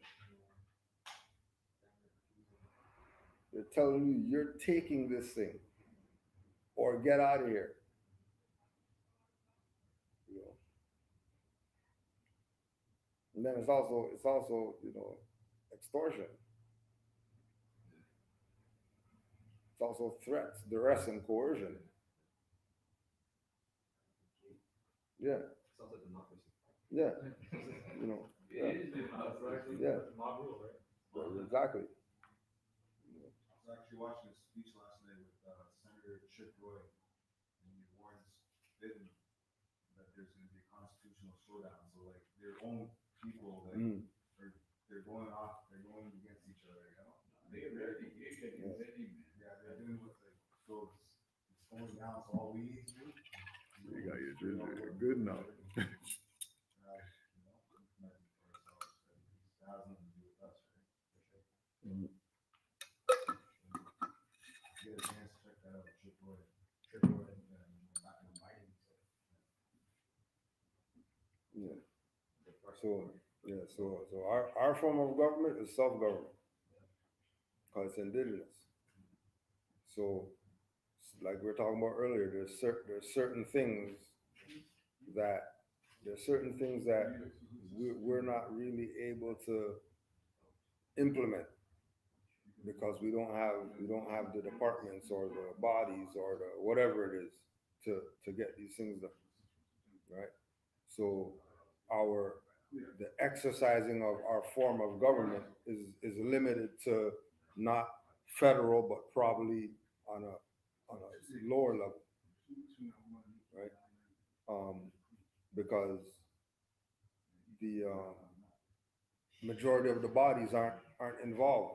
They're telling you you're taking this thing or get out of here. You know. And then it's also extortion. It's also threats, duress, and coercion. Yeah, Sounds like democracy. yeah. You know. It is democracy. Yeah. Mob rule, right? Exactly. I was actually watching a speech last night with Senator Chip Roy, and he warns Biden that there's going to be a constitutional showdown. So like their own people, like Mm. they're going off, they're going against each other. They're ready, they're getting ready, man. Yeah, they're doing what like so it's going down. So all we need to do. You got your ginger. Good enough. Implement it for ourselves. It has nothing to do with us, right? For sure. Mm. Get a chance to check that out. Chip Roy. Back in Biden, so. Yeah. So our form of government is self-government because it's indigenous. So, like we were talking about earlier, there's certain things that we're not really able to implement because we don't have the departments or the bodies or the whatever it is to get these things done, right? So our the exercising of our form of government is limited to not federal but probably on a lower level, right? Because the majority of the bodies aren't involved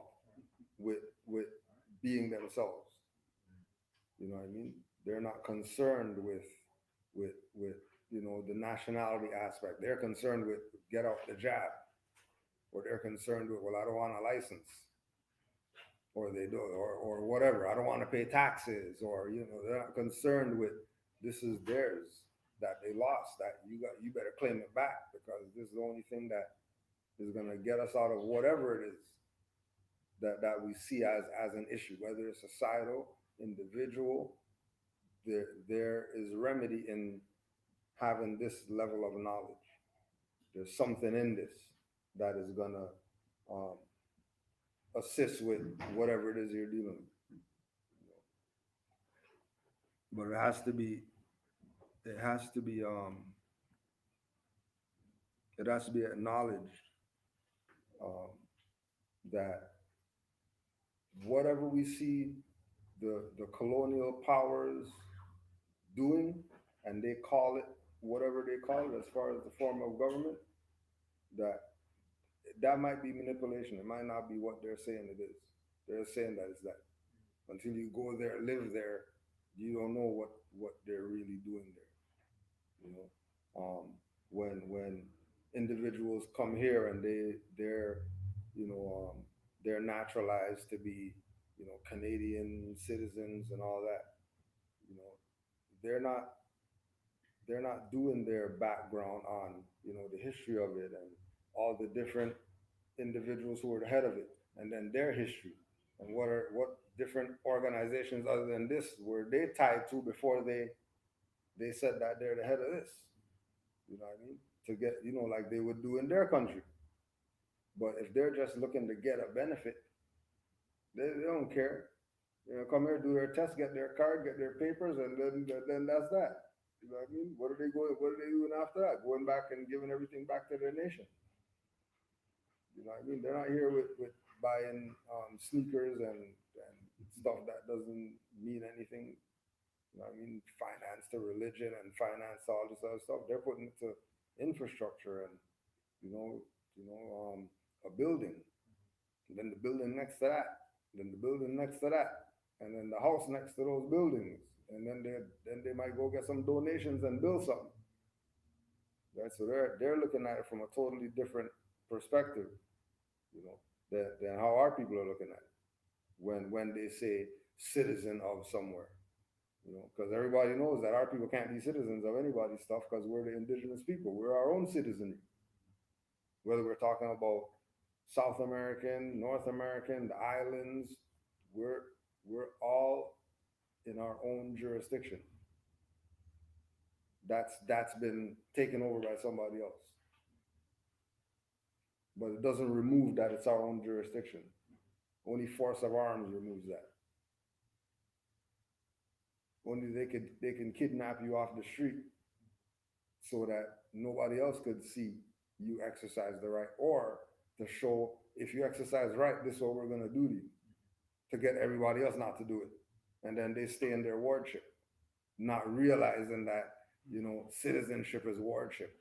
with being themselves. You know what I mean? They're not concerned with the nationality aspect. They're concerned with get out the job, or they're concerned with, well, I don't want a license, or they do, or whatever. I don't want to pay taxes, or they're not concerned with this is theirs that they lost, that you better claim it back because this is the only thing that is gonna get us out of whatever it is that we see as an issue, whether it's societal, individual. There is remedy in having this level of knowledge. There's something in this that is gonna um, assist with whatever it is you're dealing with. But it has to be it has to be acknowledged um, that whatever we see the colonial powers doing, and they call it whatever they call it as far as the form of government, that that might be manipulation. It might not be what they're saying it is. They're saying that it's that. Until you go there, live there, you don't know what they're really doing there. When individuals come here and they're naturalized to be Canadian citizens and all that, you know, they're not they're not doing their background on the history of it and all the different individuals who were the head of it, and then their history, and what different organizations other than this were they tied to before they said that they're the head of this. You know what I mean? To get, like they would do in their country. But if they're just looking to get a benefit, they don't care. Come here, do their test, get their card, get their papers, and then that's that. You know what I mean? What are they going? What are they doing after that? Going back and giving everything back to their nation. You know what I mean? They're not here with buying sneakers and stuff that doesn't mean anything. You know what I mean? Finance to religion and finance to all this other stuff. They're putting it to infrastructure and you know, a building, and then the building next to that, then the building next to that, and then the house next to those buildings, and then they might go get some donations and build something. Right? So they're looking at it from a totally different perspective, than how our people are looking at it when they say citizen of somewhere. Because everybody knows that our people can't be citizens of anybody's stuff because we're the indigenous people. We're our own citizenry. Whether we're talking about South American, North American, the islands, we're all in our own jurisdiction. That's been taken over by somebody else. But it doesn't remove that it's our own jurisdiction. Only force of arms removes that. Only they can kidnap you off the street so that nobody else could see you exercise the right, or to show if you exercise right, this is what we're gonna do to you, to get everybody else not to do it. And then they stay in their wardship, not realizing that, citizenship is wardship.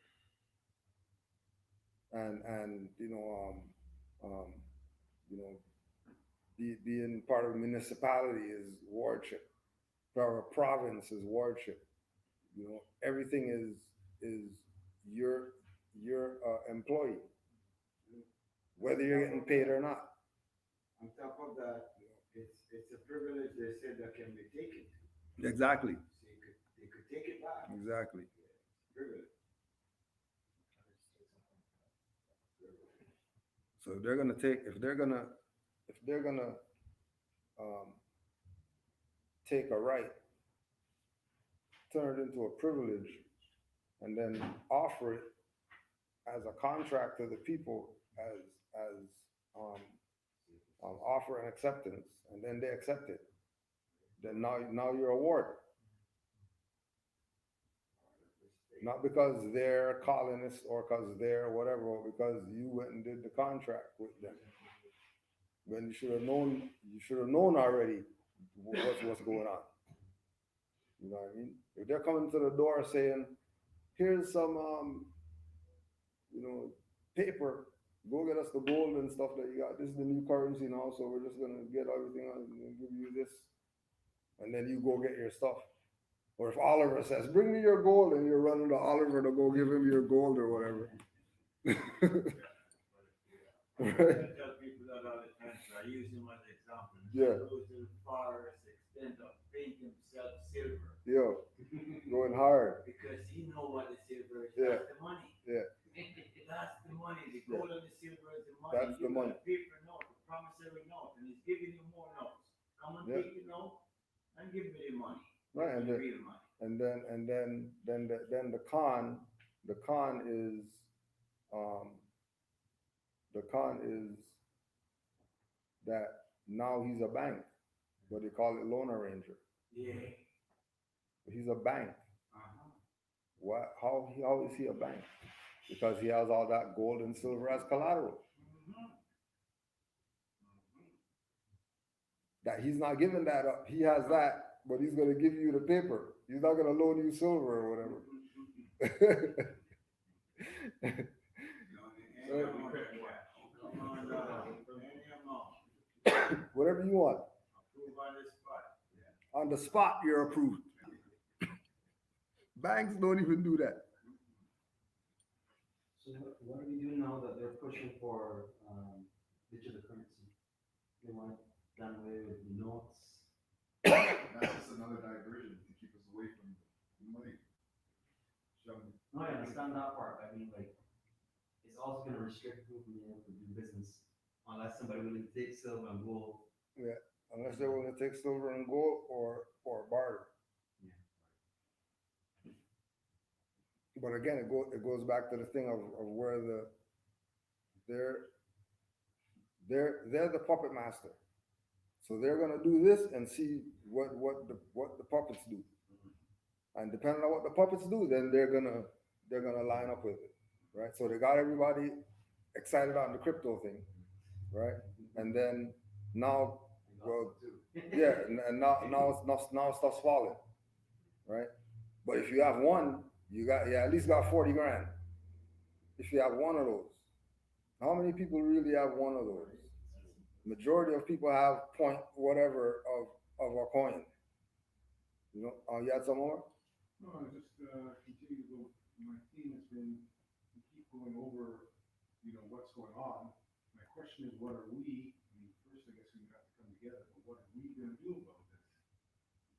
And being part of a municipality is wardship. Part of a province is wardship. Everything is your employee, whether you're getting paid or not. On top of that, it's a privilege they said that can be taken. Exactly. So they could take it back. Exactly. Privilege. So if they're gonna take a right, turn it into a privilege, and then offer it as a contract to the people as offer and acceptance, and then they accept it. Then now you're a warden. Not because they're colonists or because they're whatever, or because you went and did the contract with them. When you should have known already what's going on. You know what I mean? If they're coming to the door saying, here's some paper, go get us the gold and stuff that you got. This is the new currency now, so we're just gonna get everything and give you this. And then you go get your stuff. Or if Oliver says, bring me your gold, and you're running to Oliver to go give him your gold or whatever. Right? Tell people that all the time, so I use him as an example. Yeah. He goes to the farthest extent of painting himself silver. Yeah. Going hard. Because he know what the silver is. Yeah. That's the money. Yeah. That's the money. The gold and the silver is the money. That's the money. A paper note, a promissory note, and he's giving you more notes. Come and take the note and give me the money. Right, and the then- real money. Then the con is that now he's a bank, but they call it loan arranger. Yeah. But he's a bank. Uh-huh. What? How is he a bank? Because he has all that gold and silver as collateral. Mm-hmm. That he's not giving that up. He has that, but he's gonna give you the paper. He's not gonna loan you silver or whatever. Whatever you want. Approve on the spot. On the spot, you're approved. Banks don't even do that. So what do we do now that they're pushing for digital currency? They want it done away with notes. That's just another diversion to keep us away from the money. No, I understand that part. I mean, like, is also gonna restrict people from being able to do business unless somebody willing to take silver and gold. Yeah, unless they're willing to take silver and gold or barter. Yeah. But again, it goes back to the thing of where they're they're the puppet master. So they're gonna do this and see what the puppets do. And depending on what the puppets do, then they're gonna line up with it. Right? So they got everybody excited on the crypto thing, right? And then now, well, yeah, and now stuff's falling, right? But if you have one, you at least got 40 grand. If you have one of those, how many people really have one of those? Majority of people have point whatever of a coin. You know, you had some more? No, I just, continue to go, my theme has been, we keep going over, what's going on. My question is, what are we, I mean, first, I guess we have to come together, but what are we gonna do about this?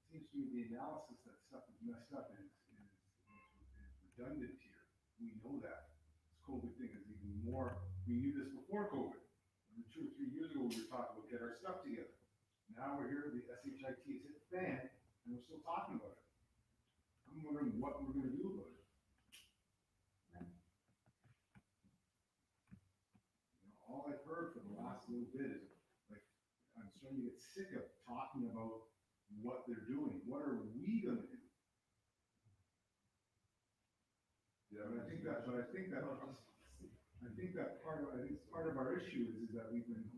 It seems to me the analysis that stuff is messed up is redundant here. We know that. This COVID thing is even more, we knew this before COVID. Remember 2 or 3 years ago, we were talking about get our stuff together. Now we're here, the SHIT has hit the fan, and we're still talking about it. I'm wondering what we're gonna do about it. All I've heard for the last little bit is, like, I'm starting to get sick of talking about what they're doing. What are we gonna do? Yeah, but I think that part of our issue is that we've been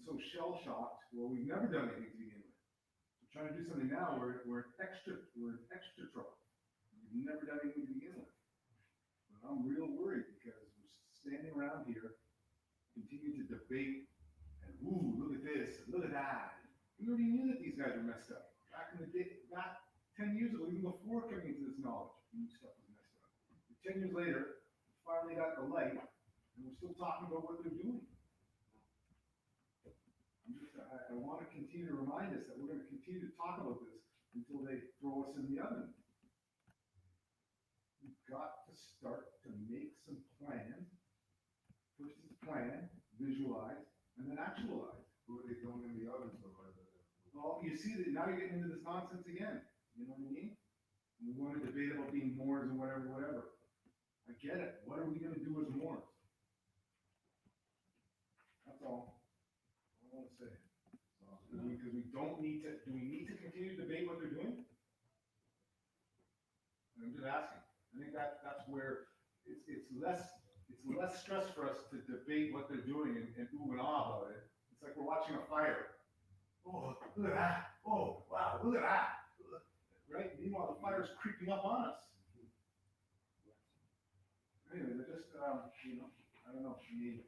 so shell shocked. Well, we've never done anything to begin with. We're trying to do something now. We're in extra trouble. We've never done anything to begin with. But I'm real worried because we're standing around here, continue to debate, and ooh, look at this, and look at that. We already knew that these guys were messed up. Back in the day, back 10 years ago, even before coming into this knowledge, we knew stuff was messed up. 10 years later, we finally got the light, and we're still talking about what they're doing. I want to continue to remind us that we're going to continue to talk about this until they throw us in the oven. We've got to start to make some plans. First is plan, visualize, and then actualize. Who are they throwing in the oven so hard? Well, you see that now you're getting into this nonsense again. You know what I mean? We want to debate about being Moors and whatever. I get it. What are we going to do as Moors? That's all. I want to say. Because we don't need to. Do we need to continue to debate what they're doing? I'm just asking. I think that's where it's less stress for us to debate what they're doing and ooh and ah about it. It's like we're watching a fire. Oh, look at that. Oh, wow, look at that. Right? Meanwhile, the fire's creeping up on us. Anyway, they're just, I don't know. I mean,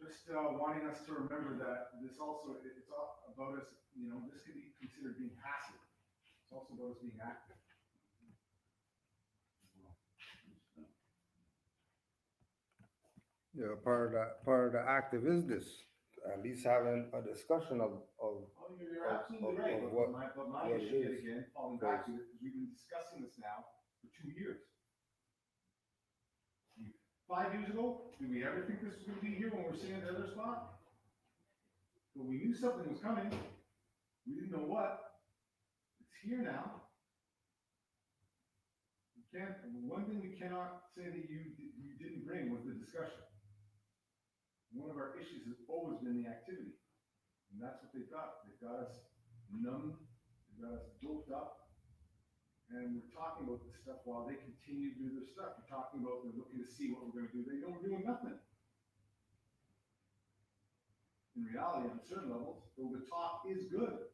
just wanting us to remember that this also, it's all about us, this can be considered being passive. It's also about us being active. Yeah, part of the active is this. At least having a discussion of Oh, you're absolutely right, of but what my it issue is. again, falling back to it, is we've been discussing this now for 2 years. 5 years ago, did we ever think this was gonna be here when we're sitting at the other spot? But we knew something was coming, we didn't know what, it's here now. One thing we cannot say that you didn't bring was the discussion. One of our issues has always been the activity. And that's what they've got. They've got us numb, they've got us doped up. And we're talking about this stuff while they continue to do their stuff. We're talking about they're looking to see what we're gonna do. They know we're doing nothing. In reality, on certain levels, though the talk is good.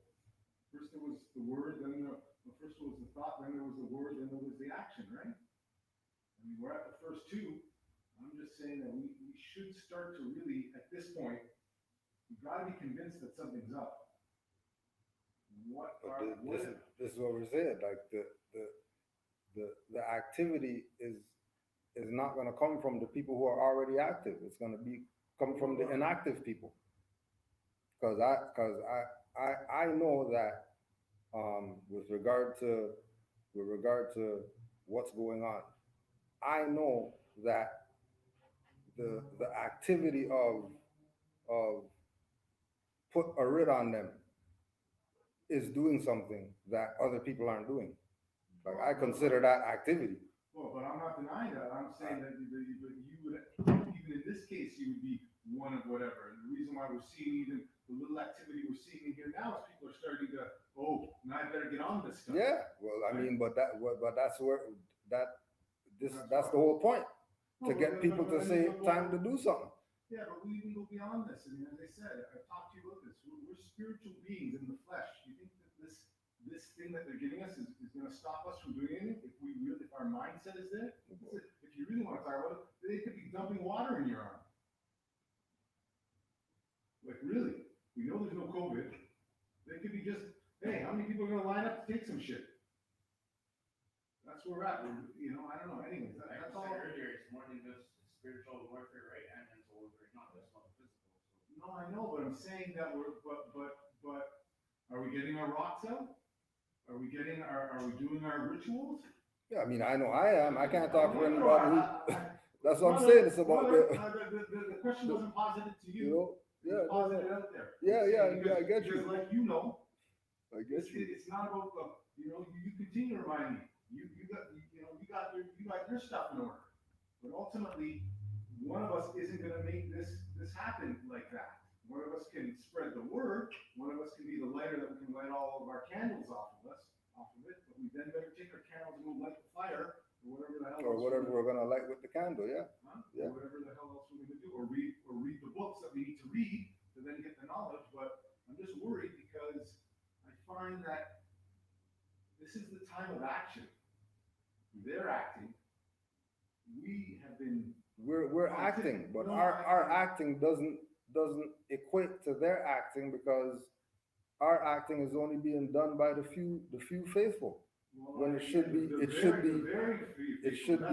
First there was the word, first was the thought, then there was the word, then there was the action, right? I mean, we're at the first two. I'm just saying that we should start to really, at this point, we've got to be convinced that something's up. This is what we're saying. Like the activity is not going to come from the people who are already active. It's going to come from the inactive people. Because I know that with regard to what's going on, I know that the activity of put a writ on them is doing something that other people aren't doing. Like I consider that activity. Well, but I'm not denying that. I'm saying that but you would, even in this case, you would be one of whatever. And the reason why we're seeing even the little activity we're seeing in here now is people are starting to, oh, now I better get on this stuff. Yeah, well, I mean, but that's where that's the whole point, to get people to say time to do something. Yeah, but we even go beyond this. I mean, as I said, I've talked to you about this. We're spiritual beings in the flesh. You think that this thing that they're giving us is going to stop us from doing anything if our mindset is there? If you really want to talk about it, they could be dumping water in your arm. Like really, we know there's no COVID. They could be just, hey, how many people are going to line up to take some shit? That's where we're at. I don't know. Anyways, Like I that's said all. earlier, it's more than just spiritual warfare, right? And mental warfare, not just on the physical. So. No, I know, but I'm saying that but are we getting our rocks out? Are we doing our rituals? Yeah, I mean, I know I am. I can't talk for No, anybody who. That's what I'm saying. It's about the question wasn't posited to you. you know. Yeah, no, Posited no. out there. Yeah, I get Because you. like you know, I get you. it's not about you continue to remind me. You got your stuff in order. But ultimately, one of us isn't going to make this happen like that. One of us can spread the word. One of us can be the lighter that we can light all of our candles off of it. But we then better take our candles and we'll light the fire or whatever the hell. Or whatever we're gonna light with the candle. Yeah. Huh? Yeah. Or whatever the hell else we're going to do, or read the books that we need to read to then get the knowledge. But I'm just worried because I find that this is the time of action. They're acting. We have been. We're acting, but our acting doesn't equate to their acting, because our acting is only being done by the few faithful. When it should be. That's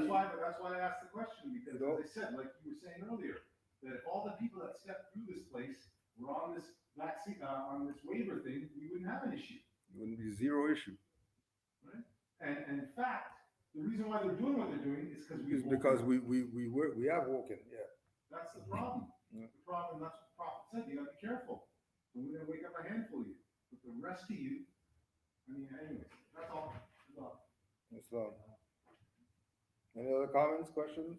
why I asked the question, because as I said, like you were saying earlier, that if all the people that stepped through this place were on this vaccine, on this waiver thing, we wouldn't have an issue. It wouldn't be zero issue. Right? And in fact, the reason why they're doing what they're doing is It's because we have woken. Yeah. That's the problem. Yeah. The problem, that's what the prophet said. You gotta be careful. So we're gonna wake up a handful of you. But the rest of you, I mean, anyways, that's all. That's all. Any other comments, questions?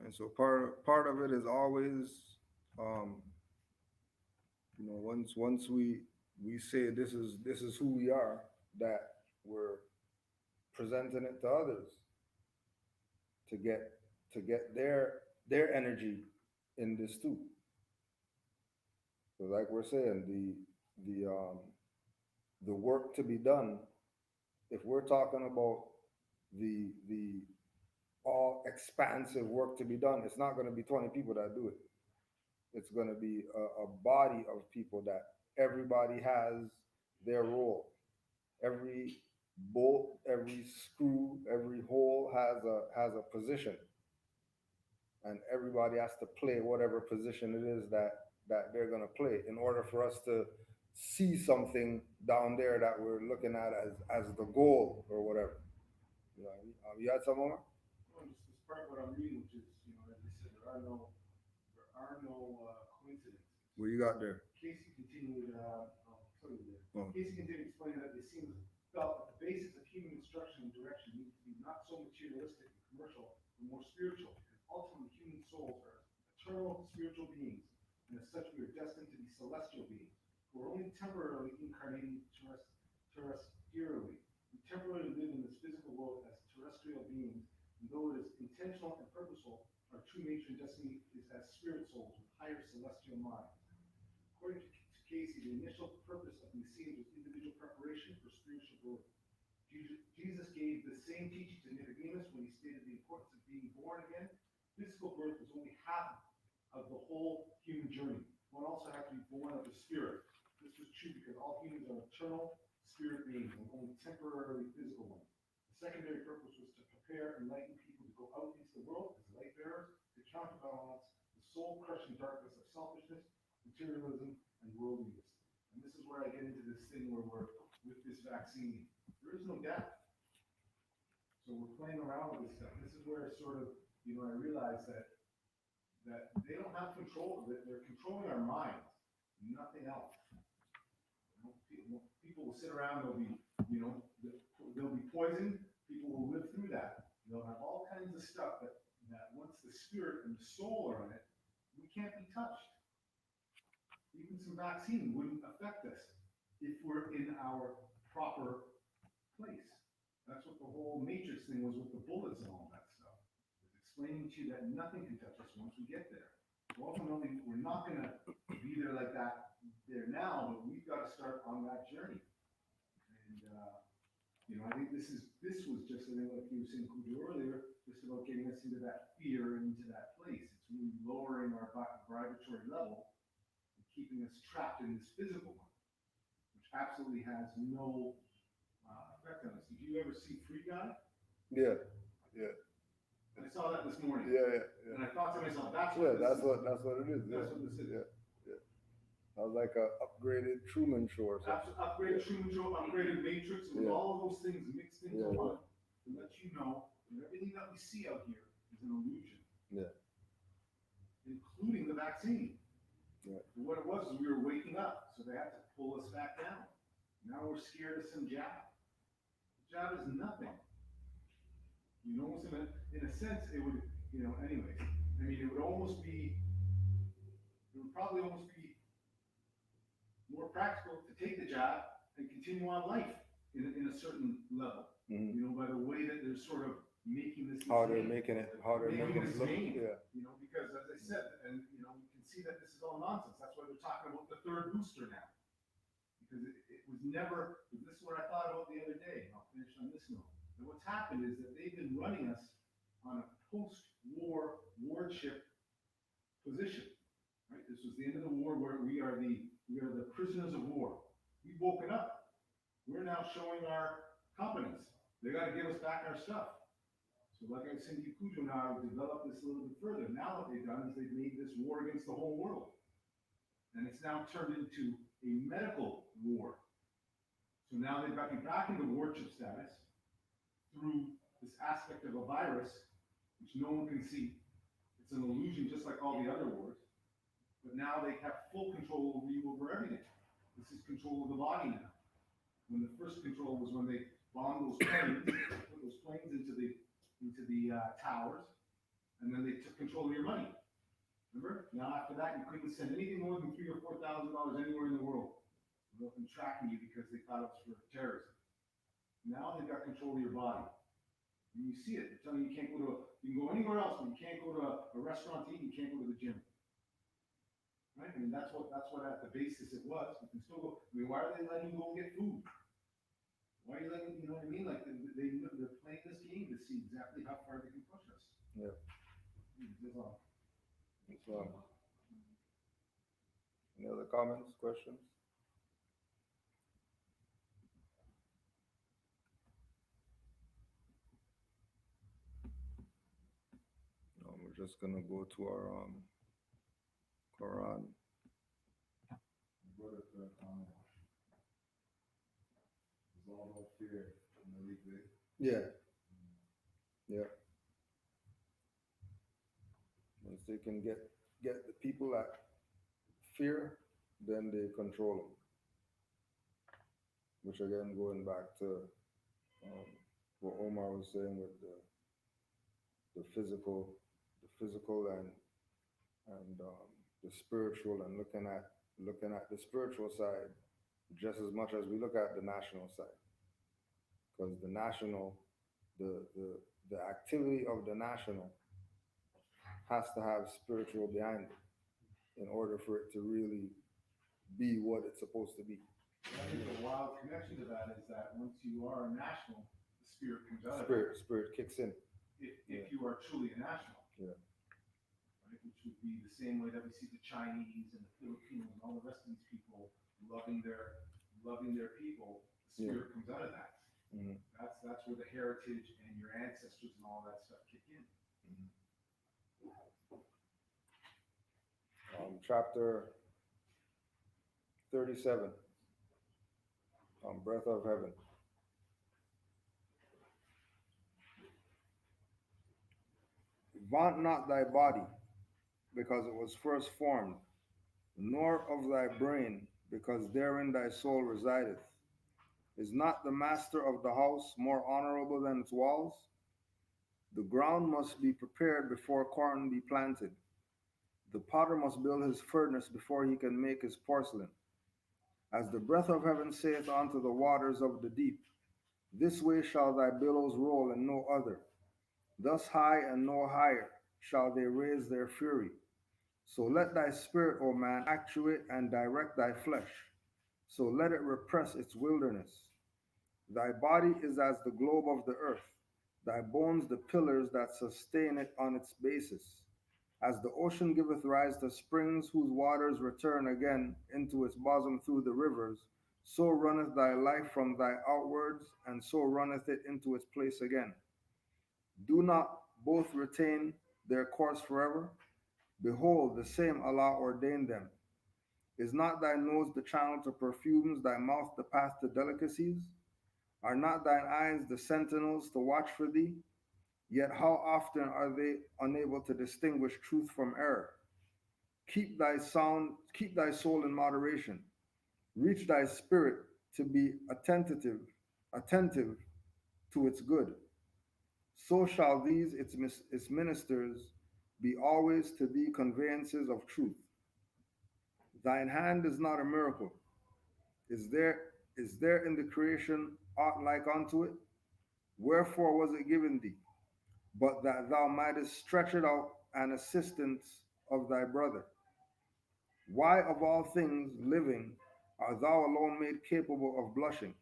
And so part of it is always, once we say this is who we are, that we're presenting it to others to get their energy in this too. So like we're saying, the work to be done, if we're talking about the all expansive work to be done, it's not going to be 20 people that do it. It's going to be a body of people that everybody has their role. Every bolt, every screw, every hole has a position, and everybody has to play whatever position it is that they're going to play in order for us to see something down there that we're looking at as the goal or whatever. You had some more? Well, this part of what I'm reading, which is, as I said, there are no coincidences. What you got there? Casey continued, I'll tell you there. Oh. Casey continued explaining that it seems felt that the basis of human instruction and direction needs to be not so materialistic and commercial, but more spiritual. Because ultimately, human souls are eternal spiritual beings, and as such, we are destined to be celestial beings who are only temporarily incarnating terrestrially. We temporarily live in this physical world as terrestrial beings, and though it is intentional and purposeful, our true nature and destiny is as spirit souls with higher celestial minds. According to Casey, the initial purpose of these scenes was individual preparation for spiritual growth. Jesus gave the same teaching to Nicodemus when he stated the importance of being born again. Physical birth was only half of the whole human journey. One also had to be born of the Spirit. This was true because all humans are eternal spirit beings and only temporarily physical ones. The secondary purpose was to prepare enlightened people to go out into the world as light bearers to counterbalance the soul-crushing darkness of selfishness, materialism, and worldliness. And this is where I get into this thing where we're with this vaccine. There is no death. So we're playing around with this stuff. This is where sort of, I realize that they don't have control, that they're controlling our minds, nothing else. People will sit around, they'll be poisoned, people will live through that. They'll have all kinds of stuff that once the spirit and the soul are in it, we can't be touched. Even some vaccine wouldn't affect us if we're in our proper place. That's what the whole matrix thing was with the bullets and all that stuff. It's explaining to you that nothing can touch us once we get there. So ultimately, we're not gonna be there like that there now, but we've got to start on that journey. And I think this was just something like you were saying Kudu earlier, just about getting us into that fear and into that place. It's really lowering our vibratory level and keeping us trapped in this physical one, which absolutely has no effect on us. Did you ever see Free Guy? Yeah. I saw that this morning. Yeah. And I thought to myself, that's Yeah, what that's what it is. That's what this is. Yeah. Sounds like a upgraded Truman Show or something. Upgraded Truman Show, upgraded Matrix, with all of those things mixed into one to let you know that everything that we see out here is an illusion. Yeah. Including the vaccine. Yeah. And what it was is we were waking up, so they had to pull us back down. Now we're scared of some jab. The jab is nothing. In a sense, it would, anyways. I mean, it would probably almost be more practical to take the jab and continue on life in a certain level. Mm-hmm. By the way that they're sort of making this. How they're making it this look. game. Yeah. Because as I said, and we can see that this is all nonsense. That's why they're talking about the third booster now. Because it was never, this is what I thought about the other day, and I'll finish on this note. And what's happened is that they've been running us on a post-war wardship position. Right? This was the end of the war where we are the prisoners of war. We've woken up. We're now showing our competence. They got to give us back our stuff. So like I was saying to Kujo, now I've developed this a little bit further. Now what they've done is they've made this war against the whole world. And it's now turned into a medical war. So now they've got you back into wardship status through this aspect of a virus, which no one can see. It's an illusion just like all the other wars. But now they have full control over you over everything. This is control of the body now. When the first control was when they bombed those planes, put those planes into the towers, and then they took control of your money. Remember? Now after that, you couldn't send anything more than $3,000 or $4,000 anywhere in the world without them tracking you because they thought it was for terrorism. Now they've got control of your body. And you see it. They're telling you you can go anywhere else, but you can't go to a restaurant to eat, you can't go to the gym. Right? I mean, that's what at the basis it was. You can still go. I mean, why are they letting you go and get food? Why are you letting, you know what I mean? Like, they're playing this game to see exactly how far they can push us. Yeah. That's all. So, any other comments, questions? No, we're just gonna go to our Quran. Brother, it's all about fear in the league big. Yeah. Once they can get the people that fear, then they control them. Which again, going back to what Omar was saying with the physical and the spiritual, and looking at the spiritual side just as much as we look at the national side, because the national, the activity of the national has to have spiritual behind it in order for it to really be what it's supposed to be. I think the wild connection to that is that once you are a national, the spirit comes out of it. Spirit kicks in. If you are truly a national. Yeah. Right? Which would be the same way that we see the Chinese and the Filipinos and all the rest of these people loving their people. The spirit comes out of that. Mm-hmm. That's where the heritage and your ancestors and all that stuff kick in. Mm-hmm. Chapter 37. Breath of heaven. Vaunt not thy body, because it was first formed, nor of thy brain, because therein thy soul resideth. Is not the master of the house more honorable than its walls? The ground must be prepared before corn be planted. The potter must build his furnace before he can make his porcelain. As the breath of heaven saith unto the waters of the deep, this way shall thy billows roll and no other. Thus high and no higher shall they raise their fury. So let thy spirit, O man, actuate and direct thy flesh. So let it repress its wilderness. Thy body is as the globe of the earth, thy bones the pillars that sustain it on its basis. As the ocean giveth rise to springs whose waters return again into its bosom through the rivers, so runneth thy life from thy outwards, and so runneth it into its place again. Do not both retain their course forever? Behold, the same Allah ordained them. Is not thy nose the channel to perfumes, thy mouth the path to delicacies? Are not thine eyes the sentinels to watch for thee? Yet how often are they unable to distinguish truth from error? Keep thy soul in moderation. Reach thy spirit to be attentive to its good. So shall its ministers be always to thee conveyances of truth. Thine hand is not a miracle. Is there in the creation aught like unto it? Wherefore was it given thee? But that thou mightest stretch it out an assistance of thy brother. Why of all things living art thou alone made capable of blushing?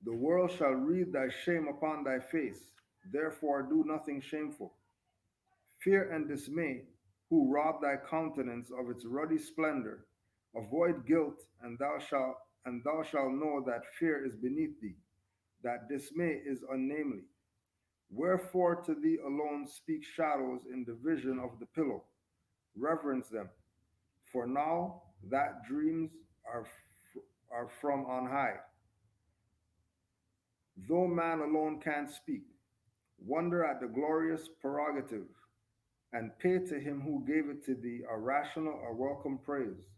The world shall read thy shame upon thy face, therefore do nothing shameful. Fear and dismay, who rob thy countenance of its ruddy splendor, avoid guilt, and thou shalt know that fear is beneath thee, that dismay is unnamely. Wherefore to thee alone speak shadows in the vision of the pillow. Reverence them, for now that dreams are from on high. Though man alone can't speak, wonder at the glorious prerogative, and pay to him who gave it to thee a rational or welcome praise,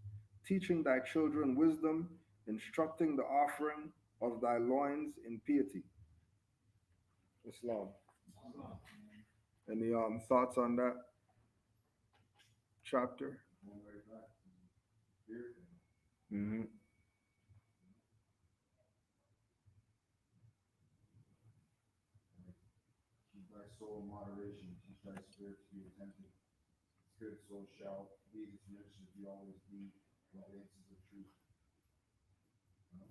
teaching thy children wisdom, instructing the offering of thy loins in piety. Islam. Any thoughts on that chapter? Going right back to the fear thing. Mm-hmm. Keep thy soul in moderation, teach thy spirit to be attentive. Its good soul shall lead its ministers be always be conveyances of truth. You know?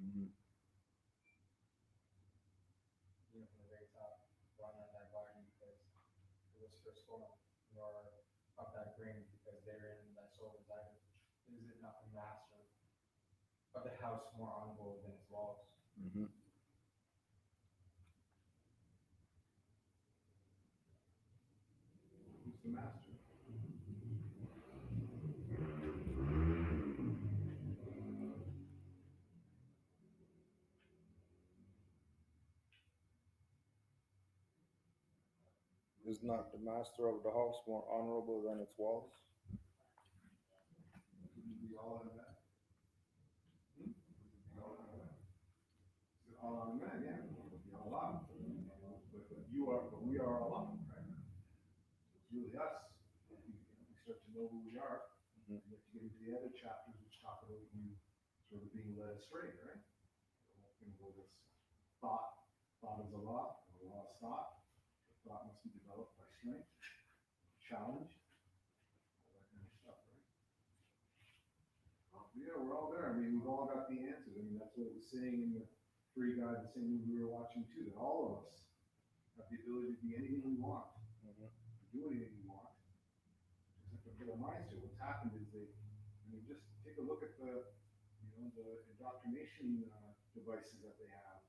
Mm-hmm. You know, from the very top, run on thy body because it was first formed, nor of thy brain because therein thy soul resideth. Is it not the master of the house more honorable than its walls? Mm-hmm. Who's the master? Is not the master of the house more honorable than its walls? Wouldn't be all in that? Wouldn't be all in that? It's all on man, yeah. It'd be all out. But we are Allah, right? It's really us. We start to know who we are. Mhm. And you have to get into the other chapters which talk about you sort of being led astray, right? The whole thing about this thought. Thought is Allah, Allah is thought. The thought must be developed by strength, challenge, all that kind of stuff, right? Yeah, we're all there. I mean, we've all got the answers. I mean, that's what it was saying in the Free Guy, the same movie we were watching too, that all of us have the ability to be anything we want, Mhm. to do anything we want. Just have to put our minds to it. What's happened is just take a look at the indoctrination devices that they have.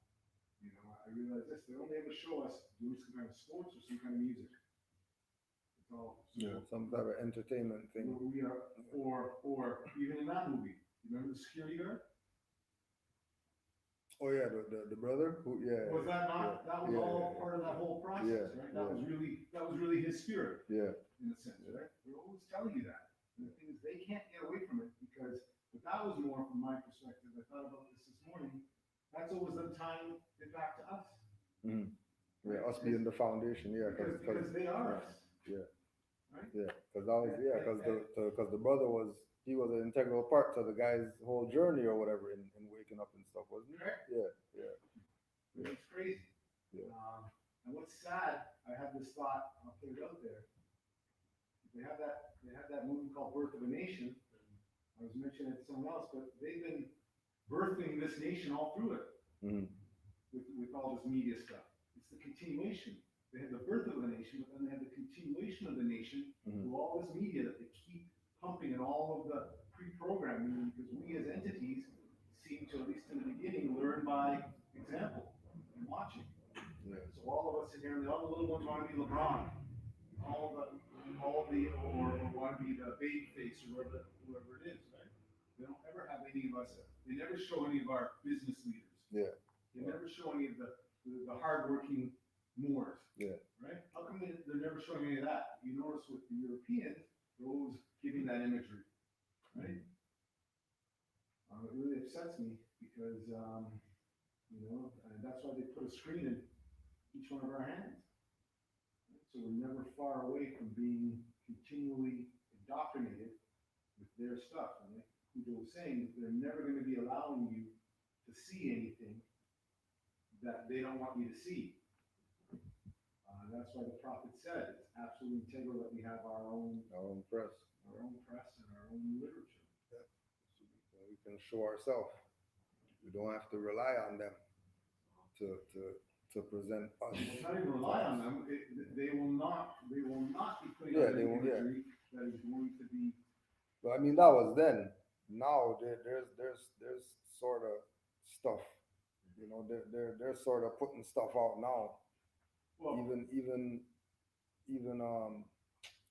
I realize this, they only ever show us doing some kind of sports or some kind of music. So, some type of entertainment thing. we are, or even in that movie, you remember the security guard? Oh yeah, the brother who Was that not, that was all part of that whole process, Yeah, right? That was really his spirit, yeah, in a sense, right? We're always telling you that. And the thing is, they can't get away from it because, but that was more from my perspective. I thought about this morning. That's always them tying it back to us. yeah, us being the foundation, yeah, Because they are us. yeah, Right? yeah, because that was because the brother was he was an integral part to the guy's whole journey or whatever in waking up and stuff, wasn't he? Correct. Yeah. It's crazy. Yeah. And what's sad, I had this thought, I'll put it out there. They have that movie called Birth of a Nation. I was mentioning it to someone else, but they've been birthing this nation all through it with all this media stuff. It's the continuation. They had the birth of the nation, but then they had the continuation of the nation through all this media that they keep pumping and all of the pre-programming, because we as entities seem to, at least in the beginning, learn by example and watching. Yeah. So all of us in here, and all the little ones want to be LeBron, or want to be the baby face or whoever it is, right? They don't ever have any of us. They never show any of our business leaders. Yeah. They never show any of the hardworking Moors. Yeah. Right? How come they're never showing any of that? You notice with the Europeans, they're always giving that imagery, right? It really upsets me because, and that's why they put a screen in each one of our hands. So we're never far away from being continually indoctrinated with their stuff. And like Hugo was saying, they're never going to be allowing you to see anything that they don't want you to see. That's why the prophet said it's absolutely integral that we have our own press, and our own literature. Yeah. So we can show ourselves. We don't have to rely on them to present us. Well, not even rely on them. They will not be putting Yeah, out they any won't, yeah. imagery that is going to be. But I mean, that was then. Now there's sort of stuff. They're sort of putting stuff out now. Well,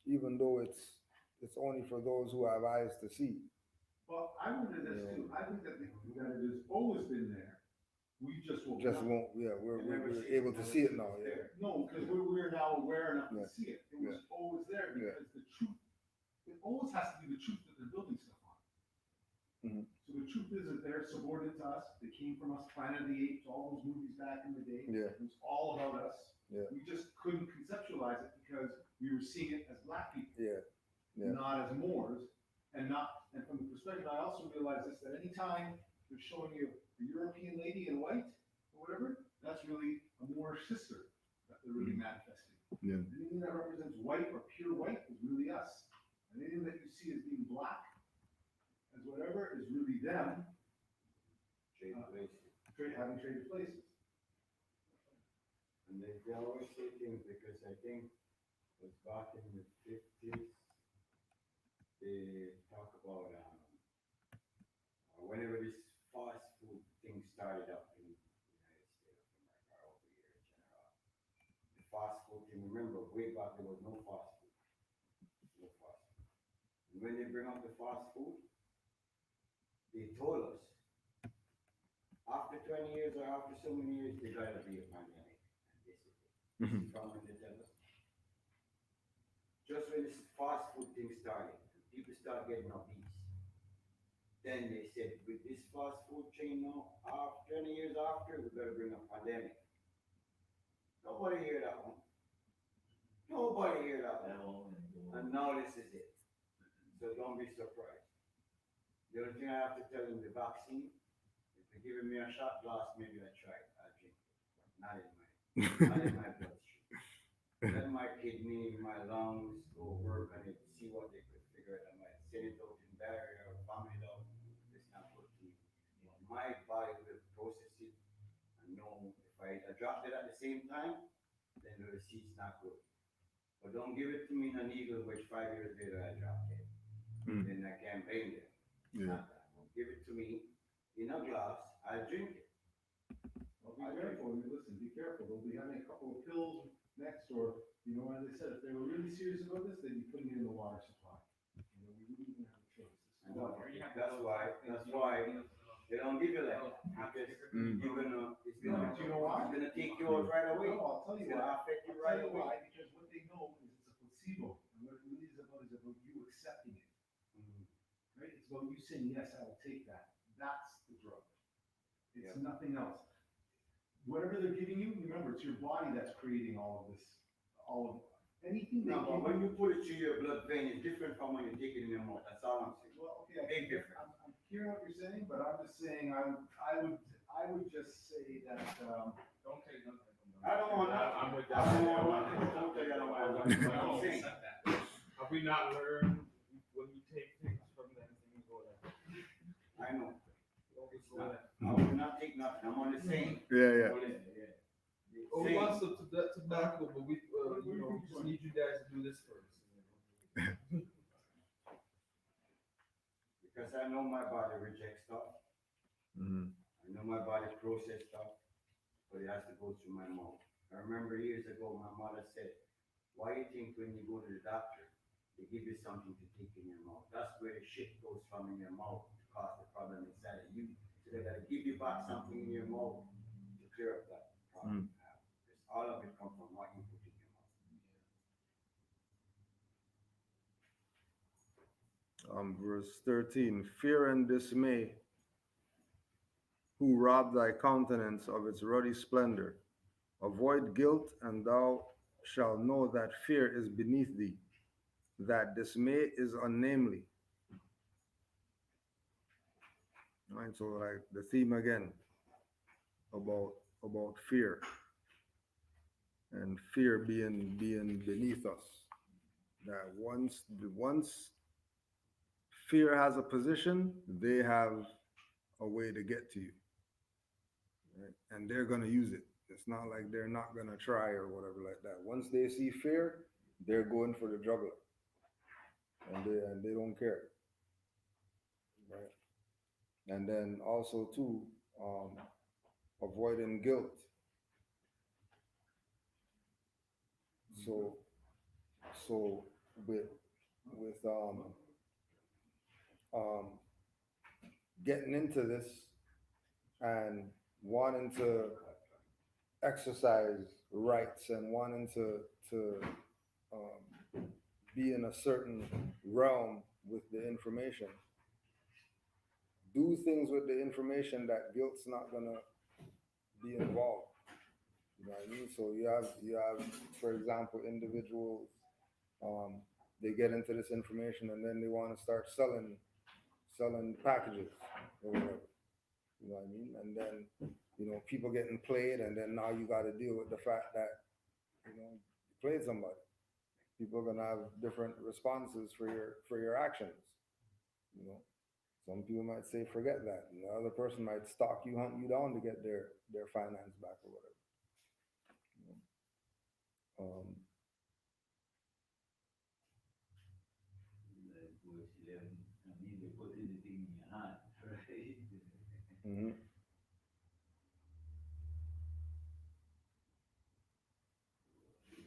even though it's only for those who have eyes to see. well, I wonder this too. I think that it has always been there. We just won't. Yeah, we're able to see it now. Yeah. No, because we're now aware enough Yeah. to see it. It was always there Yeah. because the truth. It always has to be the truth that they're building stuff on. So the truth is that they're subordinate to us. They came from us, Planet of the Apes, all those movies back in the day. Yeah. It was all about us. Yeah. We just couldn't conceptualize it because we were seeing it as black people, Yeah. not as Moors, and from the perspective, I also realize this, that anytime they're showing you a European lady in white or whatever, that's really a Moorish sister that they're really manifesting. Yeah. Anything that represents white or pure white is really us. And anything that you see as being black, as whatever, is really them. Having traded places. And they always say things because I think it was back in the 50s, they talk about whenever this fast food thing started up in the United States of America over here in general. The fast food thing, remember way back there was no fast food. No fast food. And when they bring up the fast food, they told us after 20 years or after so many years, there's gotta be a pandemic. And this is it. This is from when they tell us. Just when this fast food thing started, people start getting obese. Then they said, with this fast food chain now, 20 years after, we gotta bring a pandemic. Nobody hear that one. Nobody hear that one. And now this is it. So don't be surprised. The only thing I have to tell them, the vaccine, if they're giving me a shot glass, maybe I try it, I'll drink it. Not in my bloodstream. Let my kidney, my lungs go work on it, see what they could figure out. I might send it out in diarrhea or vomit it out. It's not good to me. My body will process it and know if I drop it at the same time, then the receipt's not good. But don't give it to me in an eagle, which 5 years later I dropped it. Then I can't blame them. Yeah. Give it to me in a glass, I'll drink it. Well, be careful. Listen, be careful. They'll be having a couple of pills next door, you know, as I said, if they were really serious about this, they'd be putting it in the water supply. You know, we wouldn't even have a choice. This is No, water. that's why they don't give you that, because you're gonna, it's gonna, Do you know why? it's gonna take you out right away. No, I'll tell It's you gonna why. affect you I'll right tell you away. why, because what they know is it's a placebo, and what it really is about you accepting it. Right? It's about you saying, yes, I will take that. That's the drug. It's nothing else. Whatever they're giving you, remember, it's your body that's creating all of this, anything they No, but give when you. you put it through your blood vein, it's different from when you take it in your mouth, that's all I'm saying. Well, okay, Big difference. I'm hearing what you're saying, but I'm just saying, I would just say that, Don't take nothing from them. I don't want nothing. I'm with I that. don't want nothing. Don't tell you I don't want nothing. But I'm saying, Have we not learned when we take things from them, things go like that? I know, Don't be so like. I will not take nothing, I'm only saying. Yeah. Oh, we want some tobacco, but we just need you guys to do this first. Because I know my body rejects stuff, Mhm. I know my body process stuff, but it has to go through my mouth. I remember years ago, my mother said, why you think when you go to the doctor, they give you something to take in your mouth? That's where the shit goes from in your mouth to cause the problem inside of you. So they gotta give you back something in your mouth to clear up that problem you have. Because all of it comes from what you put in your mouth. Verse 13, fear and dismay, who rob thy countenance of its ruddy splendor. Avoid guilt, and thou shalt know that fear is beneath thee, that dismay is unnamely. Right, so like the theme again about fear, and fear being beneath us. That once fear has a position, they have a way to get to you, right? And they're gonna use it. It's not like they're not gonna try or whatever like that. Once they see fear, they're going for the jugular, and they don't care, right? And then also too, avoiding guilt. So with um, getting into this and wanting to exercise rights and wanting to be in a certain realm with the information, do things with the information that guilt's not gonna be involved. You know what I mean? So you have, for example, individuals, they get into this information and then they want to start selling packages or whatever. You know what I mean? And then, people getting played, and then now you got to deal with the fact that, you played somebody. People are gonna have different responses for your actions. You know, some people might say forget that, and the other person might stalk you, hunt you down to get their finance back or whatever. You know? They put anything in your hand, right? Mhm.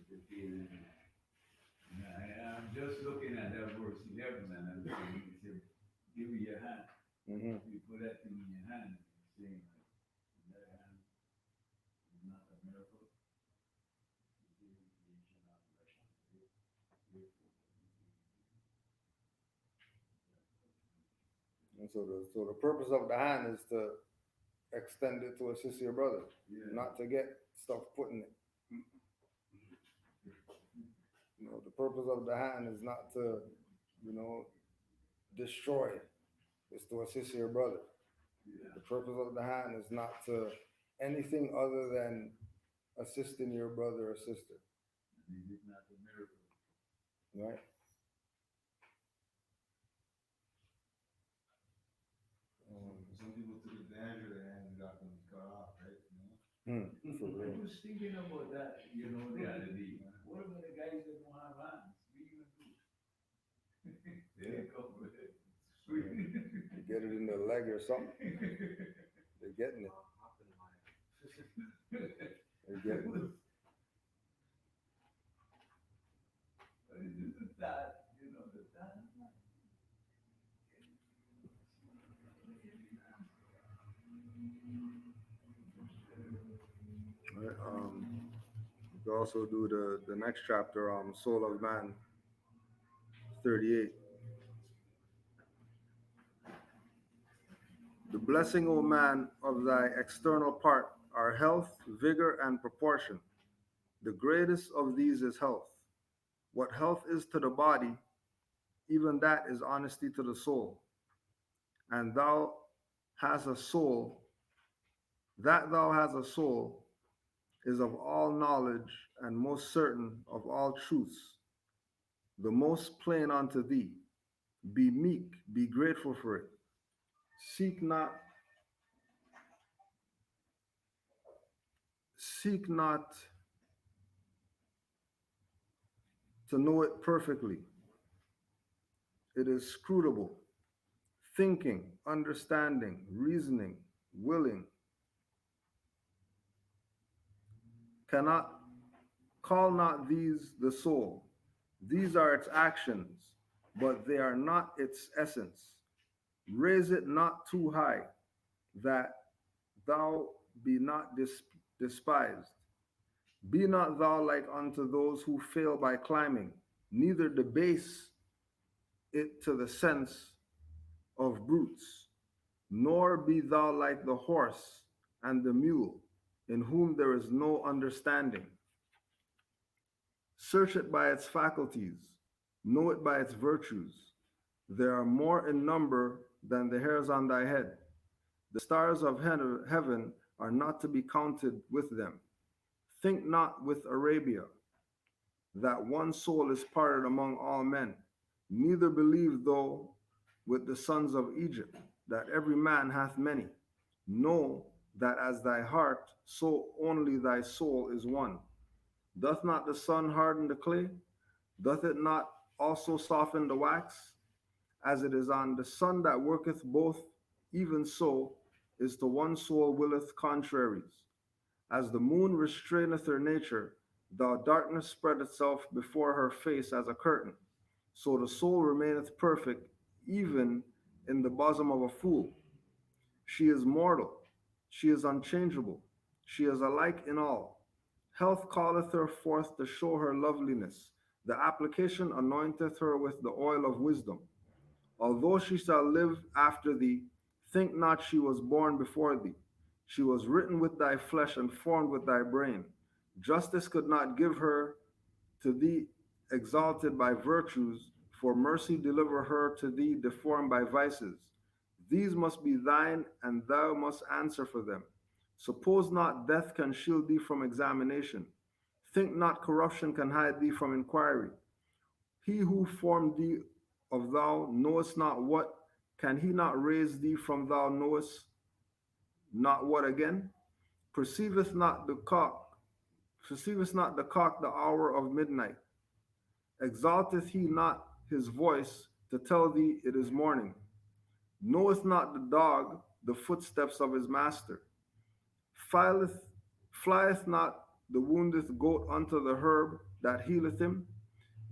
The feeling. I'm just looking at that verse 11, and I'm saying, it said, give me your hand. Mhm. You put that thing in your hand, and saying, like, that hand is not a miracle. And so the purpose of the hand is to extend it to assist your brother, not to get stuff put in it. The purpose of the hand is not to, destroy. It's to assist your brother. The purpose of the hand is not to anything other than assisting your brother or sister. It's not a miracle. Right? Some people took advantage of their hands and got them cut off, right? For I real. was thinking about that, The other day. what about the guys that don't have hands? What are you gonna do? They go with it. You get it in the leg or something. They're getting it. They're getting it. We also do the next chapter, Soul of Man, 38. The blessing, O man, of thy external part are health, vigor, and proportion. The greatest of these is health. What health is to the body, even that is honesty to the soul. And thou hast a soul, that thou hast a soul is of all knowledge and most certain of all truths, the most plain unto thee. Be meek, be grateful for it. Seek not, seek not to know it perfectly. It is scrutable, thinking, understanding, reasoning, willing. Cannot call not these the soul. These are its actions, but they are not its essence. Raise it not too high, that thou be not despised. Be not thou like unto those who fail by climbing, neither debase it to the sense of brutes, nor be thou like the horse and the mule, in whom there is no understanding. Search it by its faculties, know it by its virtues. There are more in number than the hairs on thy head. The stars of heaven are not to be counted with them. Think not with Arabia, that one soul is parted among all men. Neither believe thou with the sons of Egypt, that every man hath many. Know that as thy heart, so only thy soul is one. Doth not the sun harden the clay? Doth it not also soften the wax? As it is on the sun that worketh both, even so is to one soul willeth contraries. As the moon restraineth her nature, the darkness spread itself before her face as a curtain. So the soul remaineth perfect, even in the bosom of a fool. She is mortal, she is unchangeable, she is alike in all. Health calleth her forth to show her loveliness. The application anointeth her with the oil of wisdom. Although she shall live after thee, think not she was born before thee. She was written with thy flesh and formed with thy brain. Justice could not give her to thee exalted by virtues, for mercy deliver her to thee deformed by vices. These must be thine, and thou must answer for them. Suppose not death can shield thee from examination. Think not corruption can hide thee from inquiry. He who formed thee of thou knowest not what, can he not raise thee from thou knowest not what again? Perceiveth not the cock, perceiveth not the cock the hour of midnight? Exalteth he not his voice to tell thee it is morning? Knoweth not the dog the footsteps of his master? Fileth, flieth not the wounded goat unto the herb that healeth him?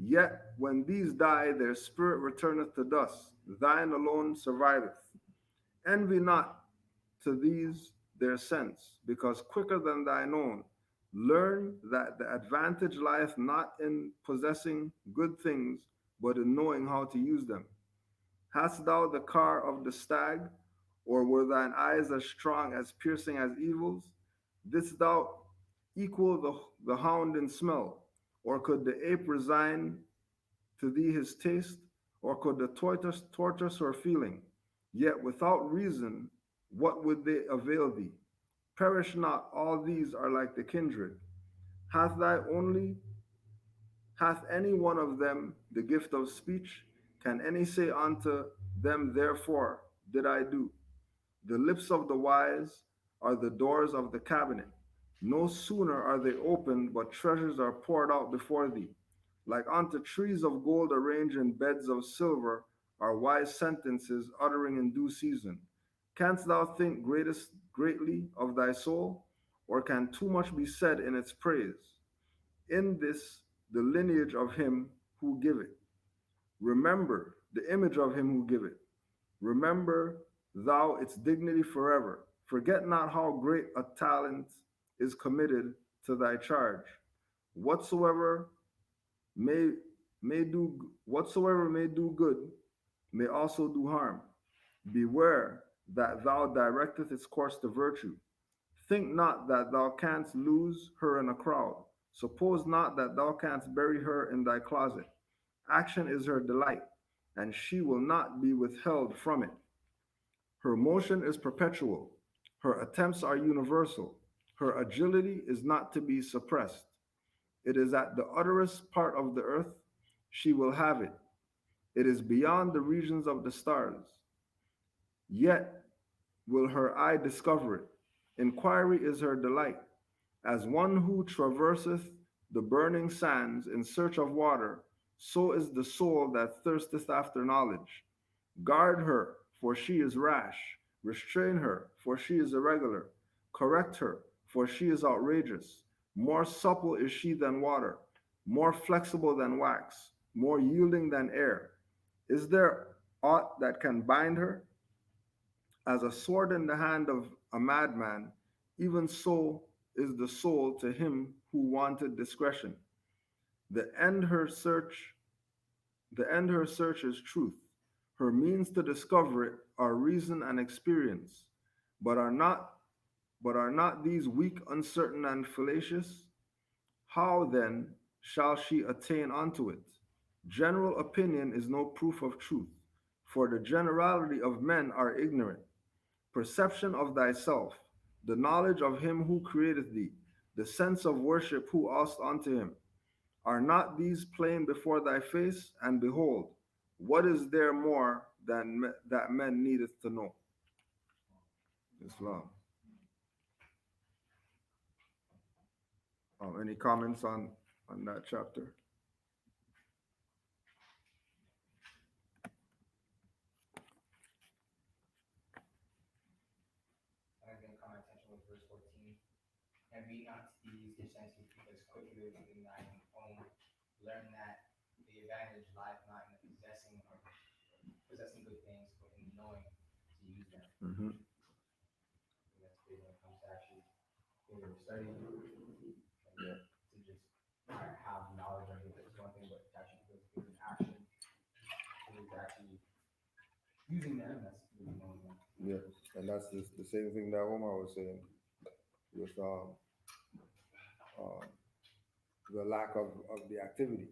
Yet when these die, their spirit returneth to dust. Thine alone surviveth. Envy not to these their sense, because quicker than thine own. Learn that the advantage lieth not in possessing good things, but in knowing how to use them. Hast thou the car of the stag, or were thine eyes as strong, as piercing as evils? Didst thou equal the hound in smell, or could the ape resign to thee his taste, or could the tortoise her feeling? Yet without reason, what would they avail thee? Perish not, all these are like the kindred. Hath thy only Hath any one of them the gift of speech? Can any say unto them, therefore did I do? The lips of the wise are the doors of the cabinet. No sooner are they opened, but treasures are poured out before thee. Like unto trees of gold arranged in beds of silver are wise sentences uttering in due season. Canst thou think greatly of thy soul? Or can too much be said in its praise? In this, the lineage of him who give it. Remember the image of him who give it. Remember thou its dignity forever. Forget not how great a talent is committed to thy charge. Whatsoever whatsoever may do good may also do harm. Beware that thou directeth its course to virtue. Think not that thou canst lose her in a crowd. Suppose not that thou canst bury her in thy closet. Action is her delight, and she will not be withheld from it. Her motion is perpetual. Her attempts are universal. Her agility is not to be suppressed. It is at the utterest part of the earth. She will have it. It is beyond the regions of the stars. Yet will her eye discover it. Inquiry is her delight. As one who traverseth the burning sands in search of water, so is the soul that thirsteth after knowledge. Guard her, for she is rash. Restrain her, for she is irregular. Correct her, for she is outrageous. More supple is she than water, more flexible than wax, more yielding than air. Is there aught that can bind her? As a sword in the hand of a madman, even so is the soul to him who wanted discretion. The end her search, the end her search is truth. Her means to discover it are reason and experience, but are not these weak, uncertain, and fallacious? How then shall she attain unto it? General opinion is no proof of truth, for the generality of men are ignorant. Perception of thyself, the knowledge of him who created thee, the sense of worship who asked unto him. Are not these plain before thy face? And behold, what is there more than that men needeth to know? Islam. Any comments on that chapter? And again, call my attention with verse 14. And be not these dissensions because quickly within thine own, learn that the advantage lies not in possessing good things, but in knowing to use them. Mm-hmm. And that's big when it comes to actually things that we're studying. Yeah. To just have knowledge of it is one thing, but to actually put things in action, to actually using them, that's really knowing them. Yeah, and that's the same thing that Omar was saying with uh, the lack of the activity.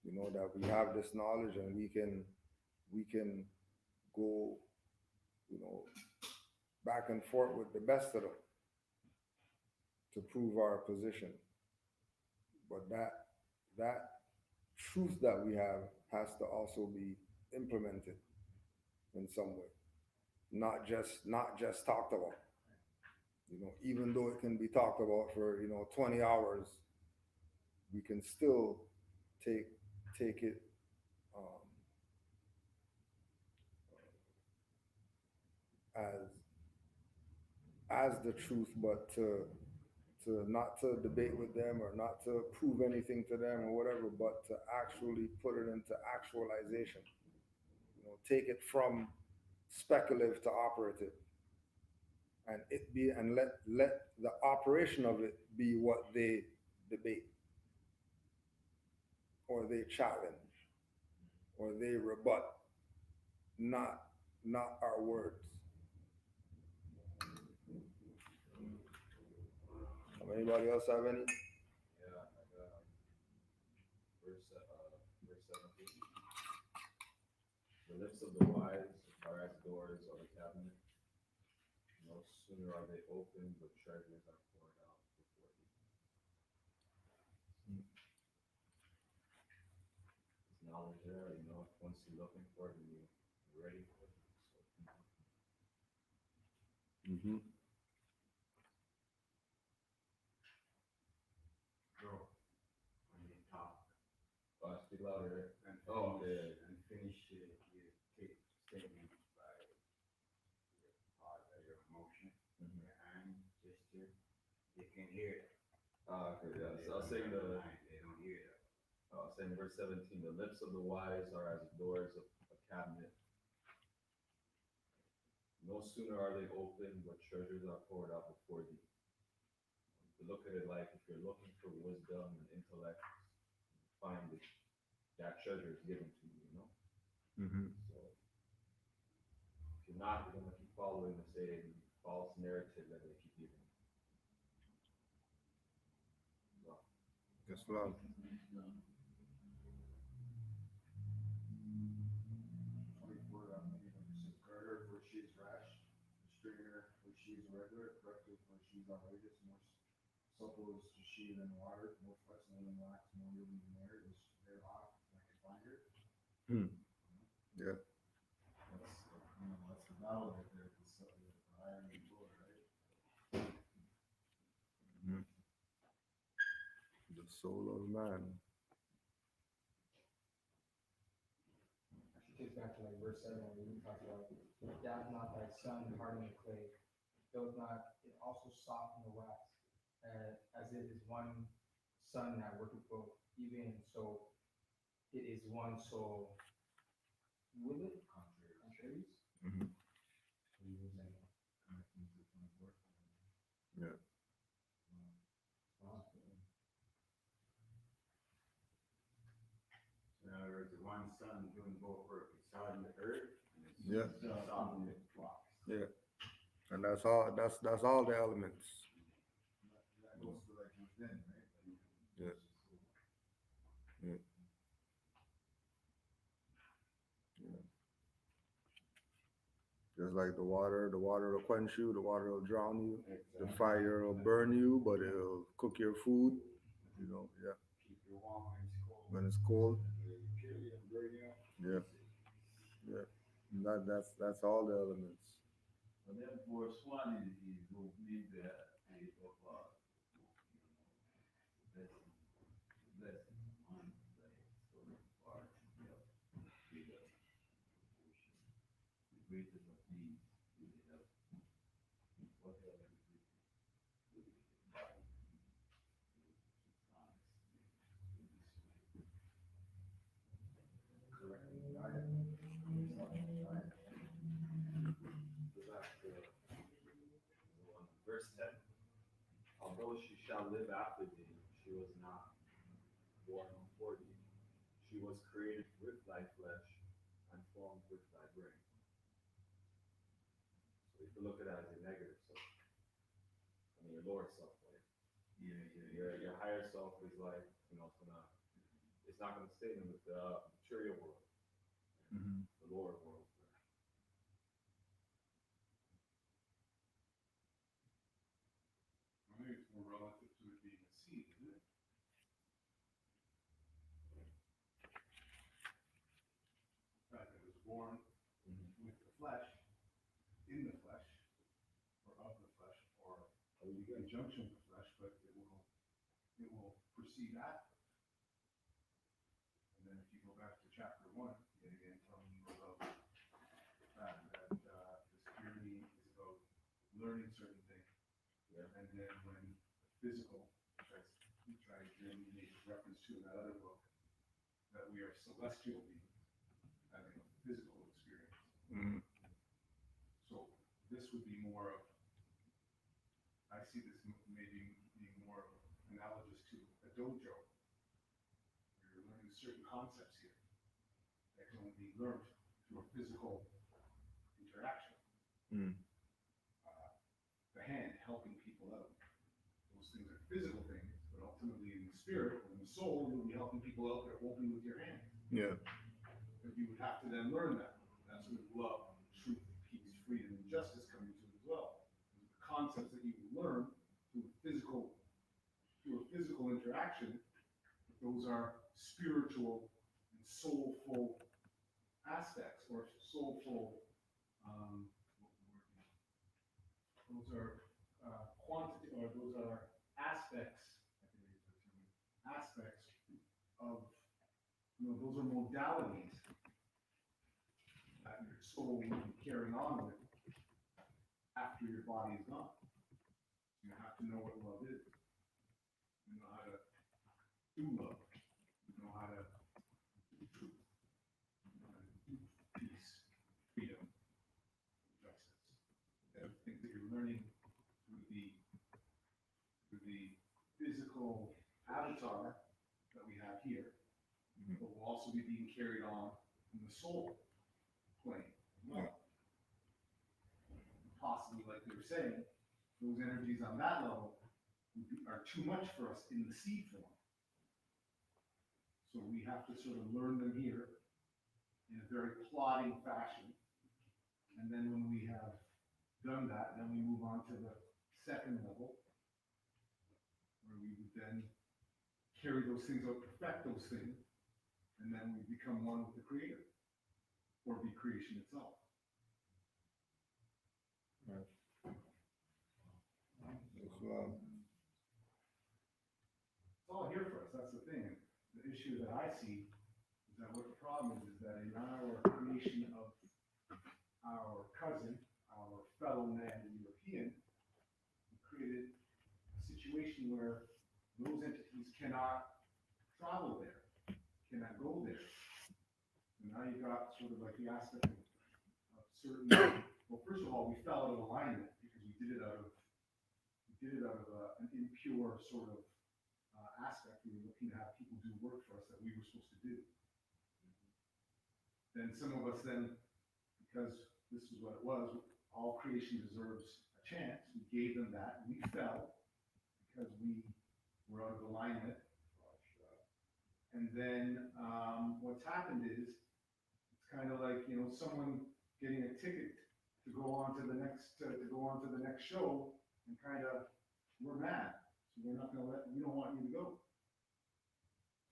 You know, that we have this knowledge and we can go, you know, back and forth with the best of them to prove our position. But that truth that we have has to also be implemented in some way, not just talked about. You know, even though it can be talked about for 20 hours, we can still take it um, as the truth, but to not to debate with them or not to prove anything to them or whatever, but to actually put it into actualization. You know, take it from speculative to operative, and let the operation of it be what they debate or they challenge or they rebut, not our words. Anybody else have any? Yeah, I got verse 17. The lips of the wise are as doors of a cabinet. No sooner are they opened, but treasures are poured out before thee. There's knowledge there, you know, once you're looking for it and you're ready for it. Mm-hmm. Bro, when you talk Speak louder. and Oh, finish, yeah. and finish your statement by your emotion, Mhm. your hand gesture, they can hear it. Okay, yeah. They So I was saying they don't hear that. saying verse 17, the lips of the wise are as doors of a cabinet. No sooner are they opened, but treasures are poured out before thee. to look at it like if you're looking for wisdom and intellect, find it, that treasure is given to you, you know? Mm-hmm. So if you're not, you're gonna keep following the same false narrative that they keep giving you. So, Islam. For Carter where she is rash, straighter where she is regular, corrective where she is outrageous, more supple is she than water, more flexible than wax, more yielding than air, is very hot, like a binder. Yeah. That's the battle right there, it's the iron and wood, right? The soul of man. Actually takes back to like verse 7 where you talk about, "Dash not thy son harden the clay, does not it also soften the wax, as it is one son that worketh both, even so it is one soul with it, contraries." Mhm. Yeah. In other words, the one son doing both work, it's hardened the earth, and it's Yeah. softened the rocks. Yeah. And that's all the elements. That goes to like within, right? Yeah. Yeah. Yeah. Just like the water will quench you, the water will drown you, the fire will burn you, but it'll cook your food. You know, yeah. Keep you warm When when it's cold. it's cold. Kill you and burn you. Yeah. Yeah. And that's all the elements. But then verse 1 is opening the gate of blessing on the story part, bigger portion. The greatest of these will be help. Whatever the greatest will be the body. Correcting diet. verse 10, although she shall live after thee, she was not born before thee. She was created with thy flesh and formed with thy brain. So you can look at it as a negative self. I mean, your lower self, like your higher self is like, you know, it's not gonna stay in the material world, Mm-hmm. the lower world. I think it's more relative to it being a seed, isn't it? The fact that it was born with the flesh, in the flesh, or of the flesh, or in conjunction with the flesh, but it will proceed after. And then if you go back to chapter 1, yet again telling you about that this journey is about learning certain things. Yeah. And then when the physical, which I made reference to in that other book, that we are celestial beings having a physical experience. Mm-hmm. So this would be more of, I see this maybe being more analogous to a dojo. Where you're learning certain concepts here that can only be learned through a physical interaction. Mm. The hand helping people out. Those things are physical things, but ultimately in the spirit or in the soul, you'll be helping people out that won't be with your hand. Yeah. But you would have to then learn that. That's where love, truth, peace, freedom, and justice come into it as well. The concepts that you learn through a physical interaction, those are spiritual and soulful aspects or soulful. Those are quantity, or those are aspects. Aspects of, those are modalities that your soul will be carrying on with after your body is gone. You have to know what love is. You know how to do love. You know how to do truth. You know how to do peace, freedom, justice. The things that you're learning through the physical avatar that we have here, but will also be being carried on in the soul plane as well. Possibly, like they were saying, those energies on that level are too much for us in the seed form. So we have to sort of learn them here in a very plodding fashion. And then when we have done that, then we move on to the second level, where we would then carry those things out, perfect those things, and then we become one with the Creator, or be creation itself. Islam. It's all here for us, that's the thing. The issue that I see is that what the problem is that in our creation of our cousin, our fellow man, the European, we created a situation where those entities cannot travel there, cannot go there. And now you got sort of like the aspect of certain, well, first of all, we fell out of alignment because we did it out of an impure sort of aspect. We were looking to have people do work for us that we were supposed to do. Then some of us then, because this is what it was, all creation deserves a chance. We gave them that. We fell because we were out of alignment. And then what's happened is, it's kind of like, you know, someone getting a ticket to go on to the next show, and kind of, we're mad. So we're not gonna we don't want you to go.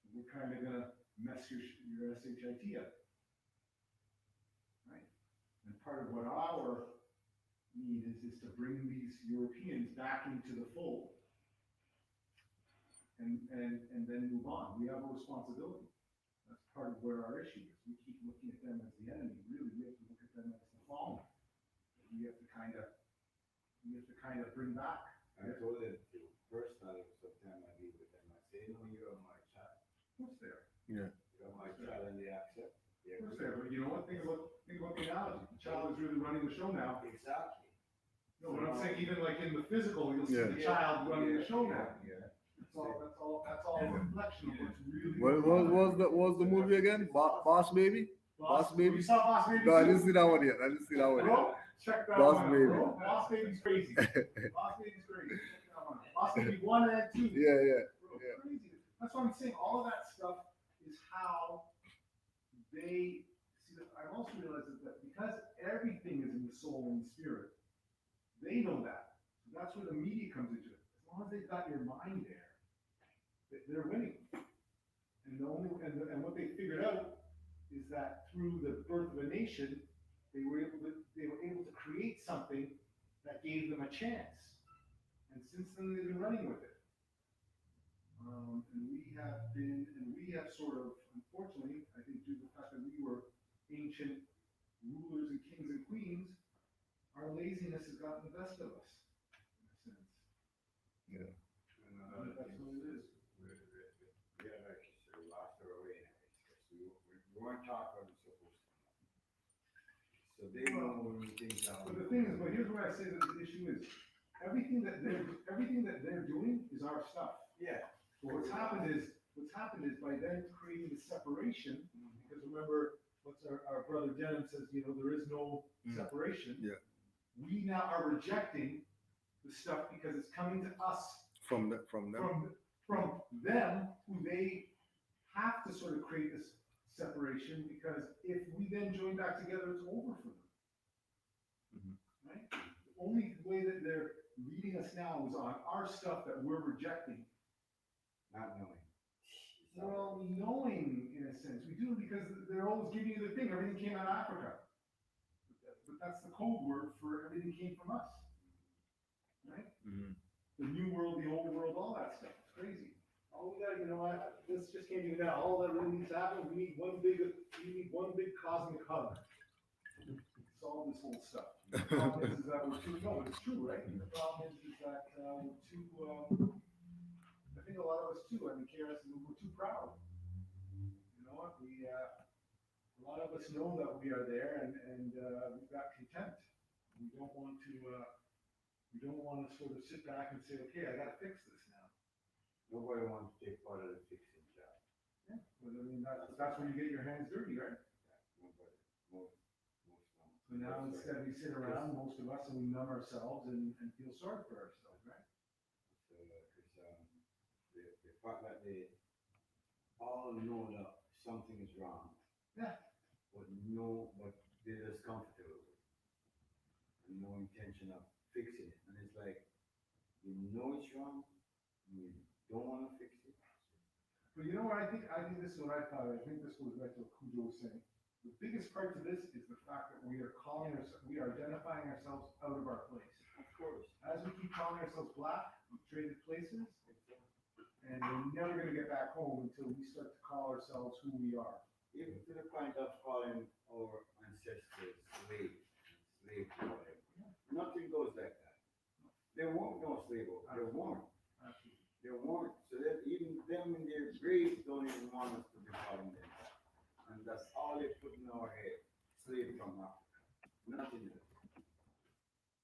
So we're kind of gonna mess your SHIT up. Right? And part of what our need is to bring these Europeans back into the fold. And then move on. We have a responsibility. That's part of where our issue is. We keep looking at them as the enemy. Really, we have to look at them as the fallen. We have to kind of bring back. I told them the first time sometime I be with them, I say, no, you're my child. What's there? Yeah. You're my child, and they accept. What's there? But you know what? Think about the analogy. The child is really running the show now. Exactly. No, but I'm saying even like in the physical, you'll see the child running the show now. That's all a reflection of what's really. What was the movie again? Boss Baby? Boss Baby? You saw Boss Baby? No, I didn't see that one yet. Bro, check that Boss one out, Baby. bro. Boss Baby's crazy. Boss Baby's crazy. Check that one out. Boss Baby 1 and 2. Yeah. Bro, crazy. That's what I'm saying. All of that stuff is how they see that. I've also realized that because everything is in the soul and the spirit, they know that. So that's where the media comes into it. As long as they've got your mind there, they're winning. And what they figured out is that through the birth of a nation, they were able to create something that gave them a chance. And since then, they've been running with it. And we have sort of, unfortunately, I think due to the fact that we were ancient rulers and kings and queens, our laziness has gotten the best of us, in a sense. Yeah. And That's what it is. we are like, so we lost our way in it, because we weren't taught what we're supposed to. So they know when we think down. But the thing is, but here's where I say that the issue is, everything that they're doing is our stuff. Yeah. But what's happened is by then creating the separation, because remember, what's our brother Denim says, you know, there is no separation. Yeah. We now are rejecting the stuff because it's coming to us From them. from them, who they have to sort of create this separation, because if we then join back together, it's over for them. Right? The only way that they're leading us now is on our stuff that we're rejecting. Not knowing. Well, knowing in a sense, we do, because they're always giving you the thing, everything came out of Africa. But that's the code word for everything came from us. Right? The new world, the old world, all that stuff. It's crazy. All we gotta, you know, this just came to you now. All that really needs to happen, we need one big cosmic hug to solve this whole stuff. The problem is that we're too, no, it's true, right? The problem is that we're too, I think a lot of us too, I mean, KRS, we're too proud. You know what, a lot of us know that we are there, and we've got contempt. We don't want to sort of sit back and say, okay, I gotta fix this now. Nobody wants to take part of the fixing job. Yeah, but I mean, that's where you get your hands dirty, right? Nobody, most don't. So now instead we sit around, most of us, and we numb ourselves and feel sorry for ourselves, right? So, the part that they all know that something is wrong. Yeah. But they're just comfortable with it. And no intention of fixing it. And it's like, you know it's wrong, and you don't wanna fix it. But you know what, I think this is what I thought, I think this goes back to what Cujo was saying. The biggest part to this is the fact that we are identifying ourselves out of our place. Of course. As we keep calling ourselves black, we've traded places, and we're never gonna get back home until we start to call ourselves who we are. Even to the point of calling our ancestors slave or whatever. Nothing goes like that. There won't no slave over, there won't. Absolutely. There won't. So that even them in their graves don't even want us to be calling them that. And that's all they put in our head, slave from Africa. Nothing else.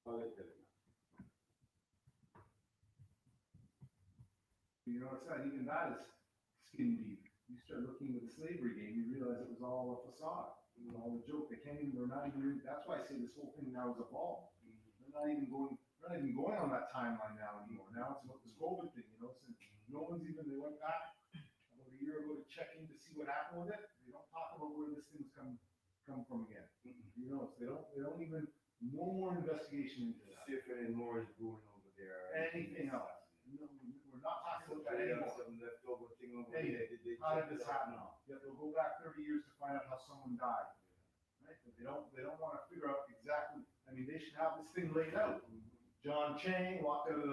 All they tell us. You know, it's not even that is skin deep. You start looking at the slavery game, you realize it was all a facade. It was all a joke. They're not even, that's why I say this whole thing now is evolved. They're not even going on that timeline now anymore. Now it's about this COVID thing, you know, since no one's even, they went back about a year ago to check in to see what happened with it. They don't talk about where this thing's come from again. You know, they don't even, no more investigation into that. See if any more is brewing over there. Anything else. No, we're not talking about that They have anymore. some leftover thing over Anything. there. Did they How check did this it out happen? now? Yeah, they'll go back 30 years to find out how someone died. Right? But they don't want to figure out exactly, I mean, they should have this thing laid out. John Chang walked out of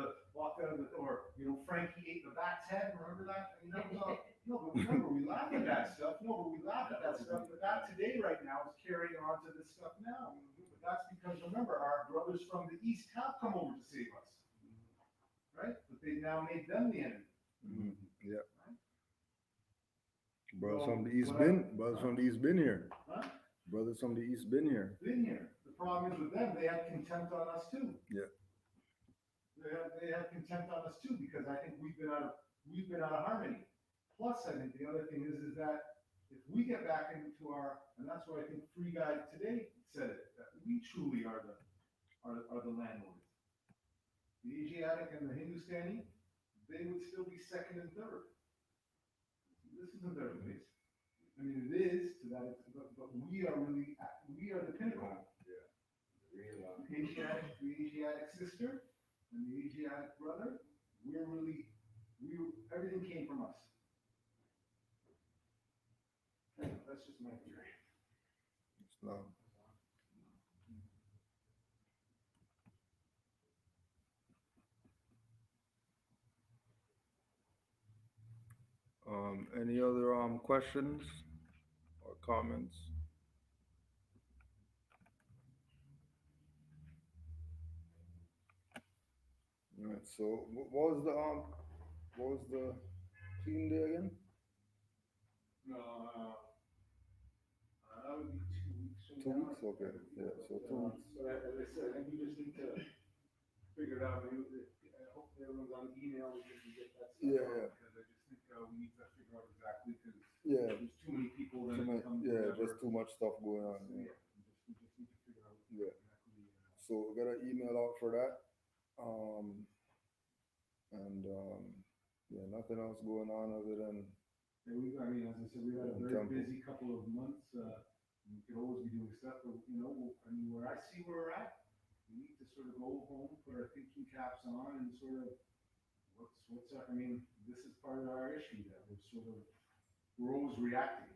the, or, you know, Frankie ate the bat's head, remember that? I mean, that was all, no, but remember, we laugh at that stuff, but that today right now is carrying on to this stuff now. But that's because, remember, our brothers from the East have come over to save us. Right? But they've now made them the enemy. Yeah. Right? Brothers So, from the East been here. Huh? Brothers from the East been here. Been here. The problem is with them, they have contempt on us too. Yeah. They have contempt on us too, because I think we've been out of harmony. Plus, I think the other thing is that if we get back into and that's why I think Free Guy today said it, that we truly are the landlords. The Asiatic and the Hindustani, they would still be second and third. This isn't their place. I mean, it is to that, but we are the pinnacle. Yeah. The real, The Asiatic sister and the Asiatic brother, everything came from us. Anyway, that's just my theory. Islam. Any other questions or comments? All right, so what was the clean day again? No, that would be 2 weeks from 2 now. weeks, okay, yeah, so 2 weeks. But as I said, I think we just need to figure it out. I hope everyone's on email, we can get that stuff Yeah, out, yeah. because I just think we need to figure out exactly, because Yeah, there's too many people that too much, come yeah, together. just too much stuff going on. So, Yeah. yeah, we just need to figure out Yeah. exactly. So we got an email out for that. Yeah, nothing else going on other than Yeah, I mean, as I said, we had a Yeah, very temple. busy couple of months. We could always be doing stuff, but you know, I mean, where I see where we're at, we need to sort of go home, put our thinking caps on, and sort of what's up. I mean, this is part of our issue that we're always reacting.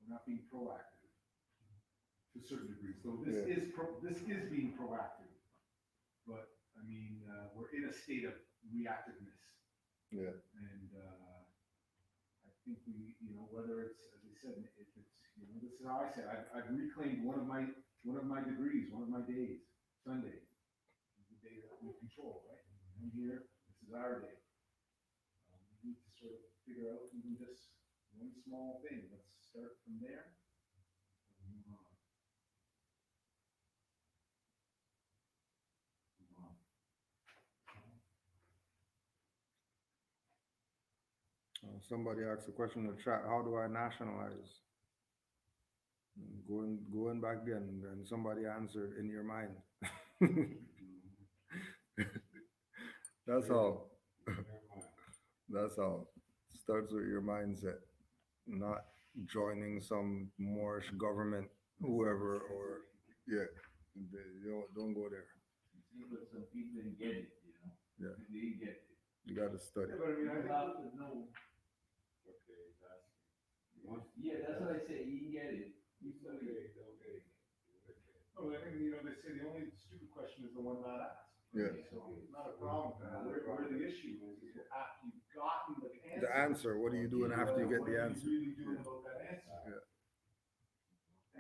We're not being proactive to a certain degree. So this is being proactive, but I mean, we're in a state of reactiveness. yeah, And I think we, you know, whether it's, as I said, if it's, you know, this is how I say, I've reclaimed one of my degrees, one of my days, Sunday, is the day that we control, right? I'm here, this is our day. We need to sort of figure out even just one small thing. Let's start from there and move on. Somebody asked a question in the chat, how do I nationalize? Going back again, and somebody answered in your mind. That's all. That's all. Starts with your mindset, not joining some Moorish government, whoever, or yeah, don't go there. See, but some people didn't get it, you know? Yeah. And they get it. You got to study. Yeah, but I mean, I You think, have to know. Okay, that's. Yeah, that's what I say, you can get it. You It's still okay, get it. it's okay. oh, I think, they say the only stupid question is the one not asked. Yeah. So it's not a problem. Where the issue is after you've gotten the answer. The answer. What are you doing after you get the answer? What are you really doing about that answer? Yeah.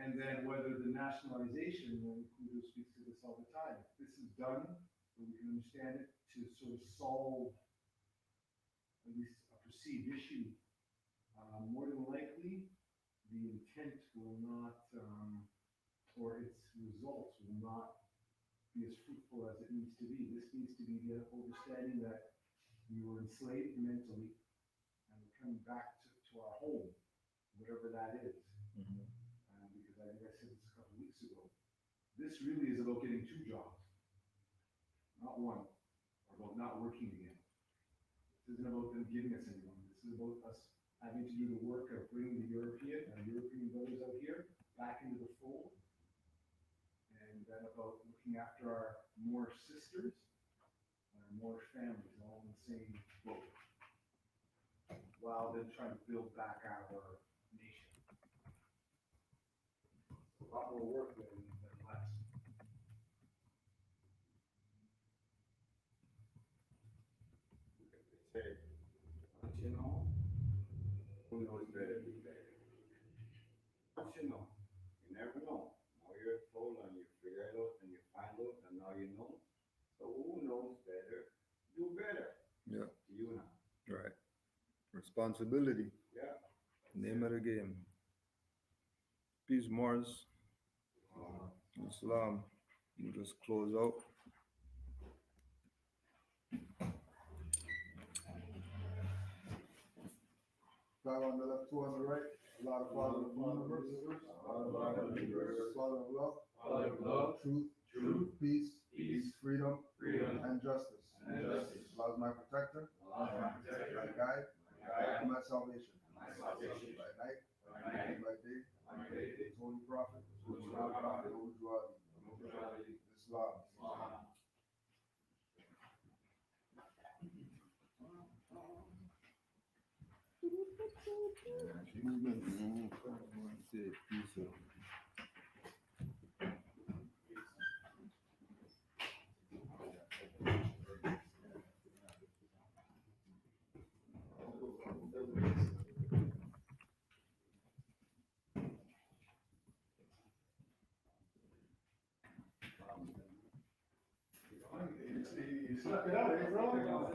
And then whether the nationalization, and Kudo speaks to this all the time, if this is done, so we can understand it to sort of solve at least a perceived issue, more than likely, the intent will not, or its results will not be as fruitful as it needs to be. This needs to be the understanding that we were enslaved mentally and we're coming back to our home, whatever that is. Because I think I said this a couple weeks ago. This really is about getting two jobs, not one, or about not working again. This isn't about them giving us anyone. This is about us having to do the work of bringing the European brothers out here back into the fold. And then about looking after our Moorish sisters and our Moorish families all in the same boat, while then trying to build back our nation. A lot more work than less. Say, don't you know? Who knows better, do better. Don't you know? You never know. Now you're told and you figure it out and you find out and now you know. So who knows better, do better. Yeah. To you now. Right. Responsibility. Yeah. Name of the game. Peace, Mars. Islam. You just close out. Five on the left, two on the right. A lot of Father of the universe. Father of love. Father of love, Truth. Peace. peace, Freedom. freedom, And justice. and justice. Allah is my protector. Allah my protector, My guide. guide, And my salvation. my salvation. By night. By night, And by day. by day, His holy prophet. Holy prophet, Usually. Islam. Islam. Peace. You snuck it out, eh, bro?